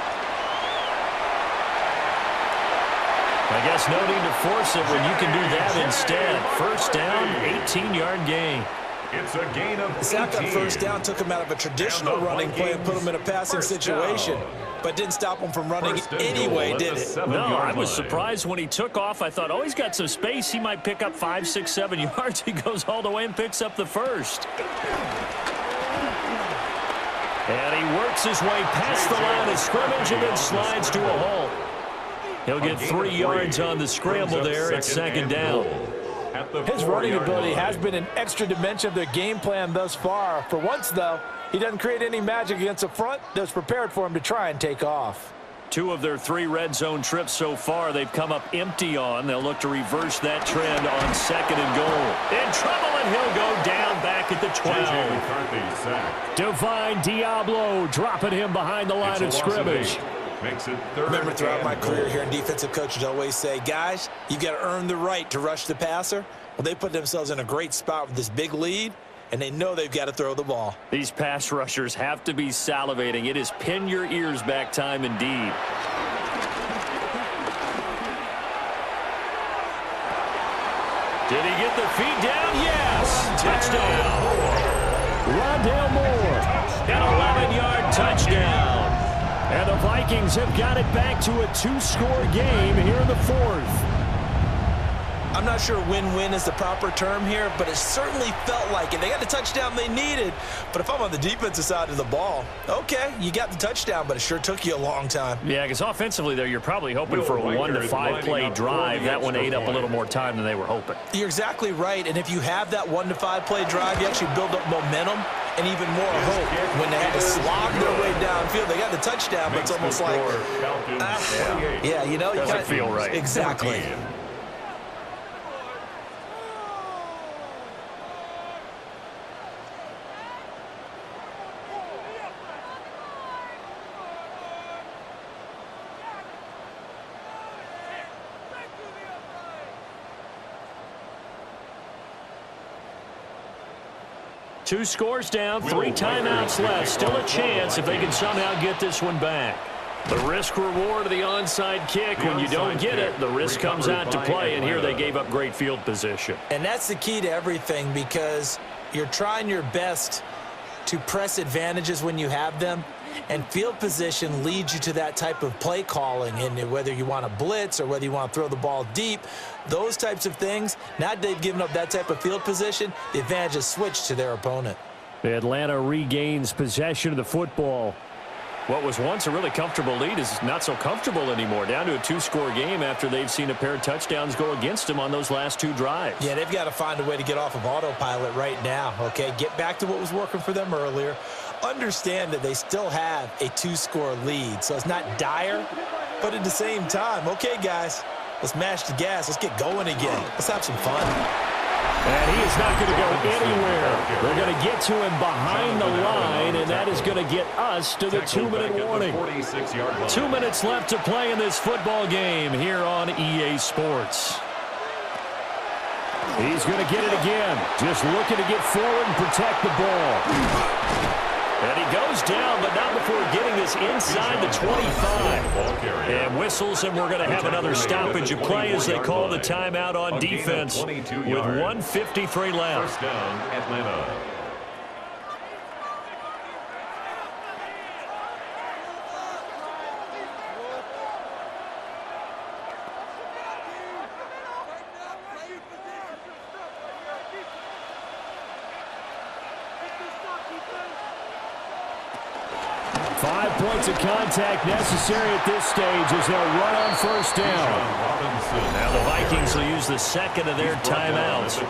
[SPEAKER 5] I guess no need to force it when you can do that instead. First down, 18-yard gain.
[SPEAKER 3] It's a gain of 18.
[SPEAKER 6] The sack on first down took him out of a traditional running play and put him in a passing situation, but didn't stop him from running anyway, did it?
[SPEAKER 5] No, I was surprised when he took off. I thought, oh, he's got some space. He might pick up 5, 6, 7 yards. He goes all the way and picks up the first. And he works his way past the line of scrimmage and then slides to a halt. He'll get 3 yards on the scramble there at second down.
[SPEAKER 2] His running ability has been an extra dimension of their game plan thus far. For once, though, he doesn't create any magic against the front that's prepared for him to try and take off.
[SPEAKER 5] 2 of their 3 red zone trips so far they've come up empty on. They'll look to reverse that trend on second and goal. In trouble, and he'll go down back at the 12. Divine Diablo dropping him behind the line of scrimmage.
[SPEAKER 3] Makes it
[SPEAKER 6] Remember, throughout my career here in defensive coaches always say, guys, you got to earn the right to rush the passer. Well, they put themselves in a great spot with this big lead, and they know they've got to throw the ball.
[SPEAKER 5] These pass rushers have to be salivating. It is pin your ears back time indeed. Did he get the feet down? Yes! Touchdown! Rondale Moore. An 11-yard touchdown. And the Vikings have got it back to a 2-score game here in the 4th.
[SPEAKER 6] I'm not sure win-win is the proper term here, but it certainly felt like it. They got the touchdown they needed, but if I'm on the defensive side of the ball, okay, you got the touchdown, but it sure took you a long time.
[SPEAKER 5] Yeah, because offensively there, you're probably hoping for a 1 to 5 play drive. That one ate up a little more time than they were hoping.
[SPEAKER 6] You're exactly right, and if you have that 1 to 5 play drive, you actually build up momentum and even more hope. When they had to slog their way downfield, they got the touchdown, but it's almost like, yeah, you know, you
[SPEAKER 5] doesn't feel right.
[SPEAKER 6] Exactly.
[SPEAKER 5] Two scores down, 3 timeouts left. Still a chance if they can somehow get this one back. The risk-reward of the onside kick, when you don't get it, the risk comes out to play, and here they gave up great field position.
[SPEAKER 6] And that's the key to everything, because you're trying your best to press advantages when you have them, and field position leads you to that type of play calling. And whether you want to blitz or whether you want to throw the ball deep, those types of things, now that they've given up that type of field position, the advantage is switched to their opponent.
[SPEAKER 5] Atlanta regains possession of the football. What was once a really comfortable lead is not so comfortable anymore. Down to a 2-score game after they've seen a pair of touchdowns go against them on those last 2 drives.
[SPEAKER 6] Yeah, they've got to find a way to get off of autopilot right now, okay? Get back to what was working for them earlier. Understand that they still have a 2-score lead, so it's not dire, but at the same time, okay, guys, let's mash the gas. Let's get going again. Let's have some fun.
[SPEAKER 5] And he is not going to go anywhere. They're going to get to him behind the line, and that is going to get us to the 2-minute warning. 2 minutes left to play in this football game here on EA Sports. He's going to get it again. Just looking to get forward and protect the ball. And he goes down, but not before getting this inside the 25. And whistles, and we're going to have another stoppage of play as they call the timeout on defense with 1:53 left.
[SPEAKER 3] First down, Atlanta.
[SPEAKER 1] 5 points of contact necessary at this stage as they'll run on first down. Now the Vikings will use the second of their timeouts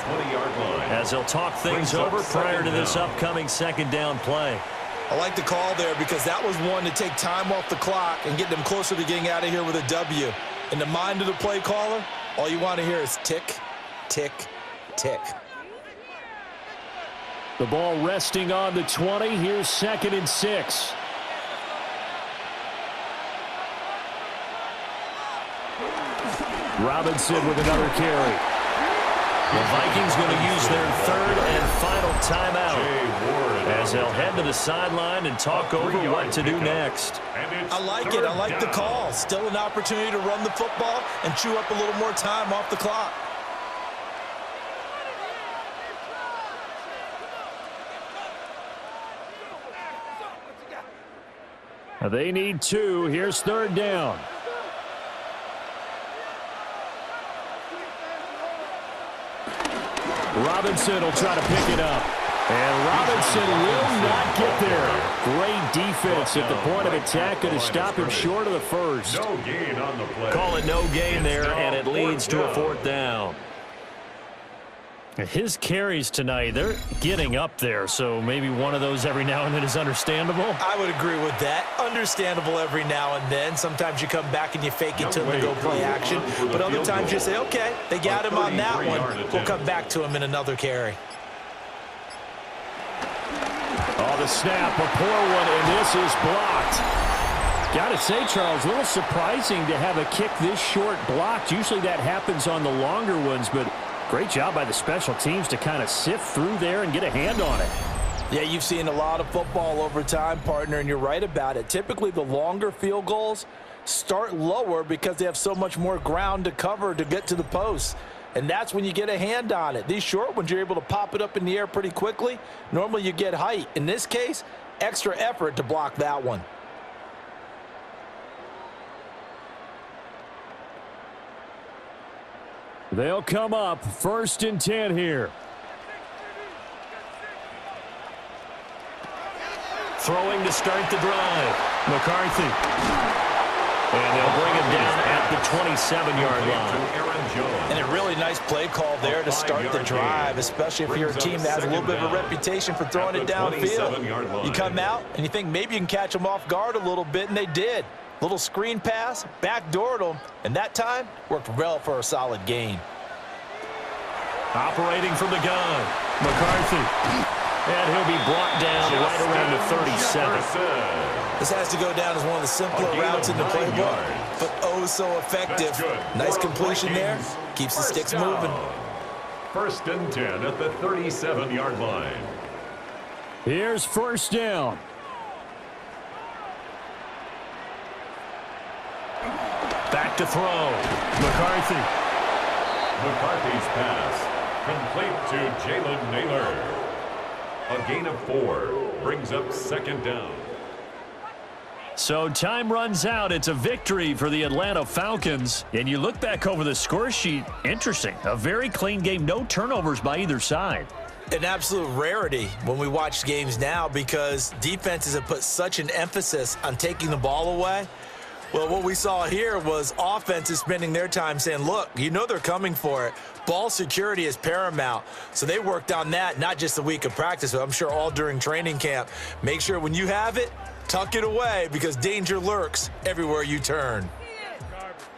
[SPEAKER 1] as they'll talk things over prior to this upcoming second down play.
[SPEAKER 6] I like the call there because that was one to take time off the clock and get them closer to getting out of here with a W. In the mind of the play caller, all you want to hear is tick, tick, tick.
[SPEAKER 1] The ball resting on the 20. Here's 2nd and 6. Robinson with another carry. The Vikings going to use their 3rd and final timeout as they'll head to the sideline and talk over what to do next.
[SPEAKER 6] I like it. I like the call. Still an opportunity to run the football and chew up a little more time off the clock.
[SPEAKER 1] They need 2. Here's 3rd down. Robinson will try to pick it up. And Robinson will not get there. Great defense at the point of attack, going to stop him short of the first.
[SPEAKER 3] No gain on the play.
[SPEAKER 1] Call it no gain there, and it leads to a 4th down. His carries tonight, they're getting up there, so maybe one of those every now and then is understandable.
[SPEAKER 6] I would agree with that. Understandable every now and then. Sometimes you come back and you fake it till they go play action. But other times you say, okay, they got him on that one. We'll come back to him in another carry.
[SPEAKER 1] Oh, the snap, a poor one, and this is blocked. Got to say, Charles, a little surprising to have a kick this short blocked. Usually that happens on the longer ones, but great job by the special teams to kind of sift through there and get a hand on it.
[SPEAKER 2] Yeah, you've seen a lot of football over time, partner, and you're right about it. Typically, the longer field goals start lower because they have so much more ground to cover to get to the post. And that's when you get a hand on it. These short ones, you're able to pop it up in the air pretty quickly. Normally, you get height. In this case, extra effort to block that one.
[SPEAKER 1] They'll come up 1st and 10 here. Throwing to start the drive. McCarthy. And they'll bring him down at the 27-yard line.
[SPEAKER 6] And a really nice play call there to start the drive, especially if you're a team that has a little bit of a reputation for throwing it downfield. You come out and you think maybe you can catch them off guard a little bit, and they did. Little screen pass, backdoored them, and that time worked well for a solid gain.
[SPEAKER 1] Operating from the gun, McCarthy. And he'll be brought down right around the 37.
[SPEAKER 6] This has to go down as one of the simpler routes in the playbook, but oh so effective. Nice completion there. Keeps the sticks moving.
[SPEAKER 3] 1st and 10 at the 37-yard line.
[SPEAKER 1] Here's 1st down. Back to throw. McCarthy.
[SPEAKER 3] McCarthy's pass complete to Jalen Naylor. A gain of 4 brings up 2nd down.
[SPEAKER 1] So time runs out. It's a victory for the Atlanta Falcons. And you look back over the score sheet, interesting. A very clean game, no turnovers by either side.
[SPEAKER 6] An absolute rarity when we watch games now because defenses have put such an emphasis on taking the ball away. Well, what we saw here was offenses spending their time saying, look, you know they're coming for it. Ball security is paramount. So they worked on that, not just a week of practice, but I'm sure all during training camp. Make sure when you have it, tuck it away because danger lurks everywhere you turn.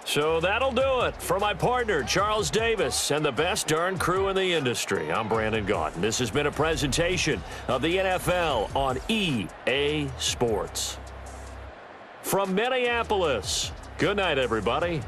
[SPEAKER 1] So that'll do it. For my partner, Charles Davis, and the best darn crew in the industry, I'm Brandon Gaudin. This has been a presentation of the NFL on EA Sports. From Minneapolis, good night, everybody.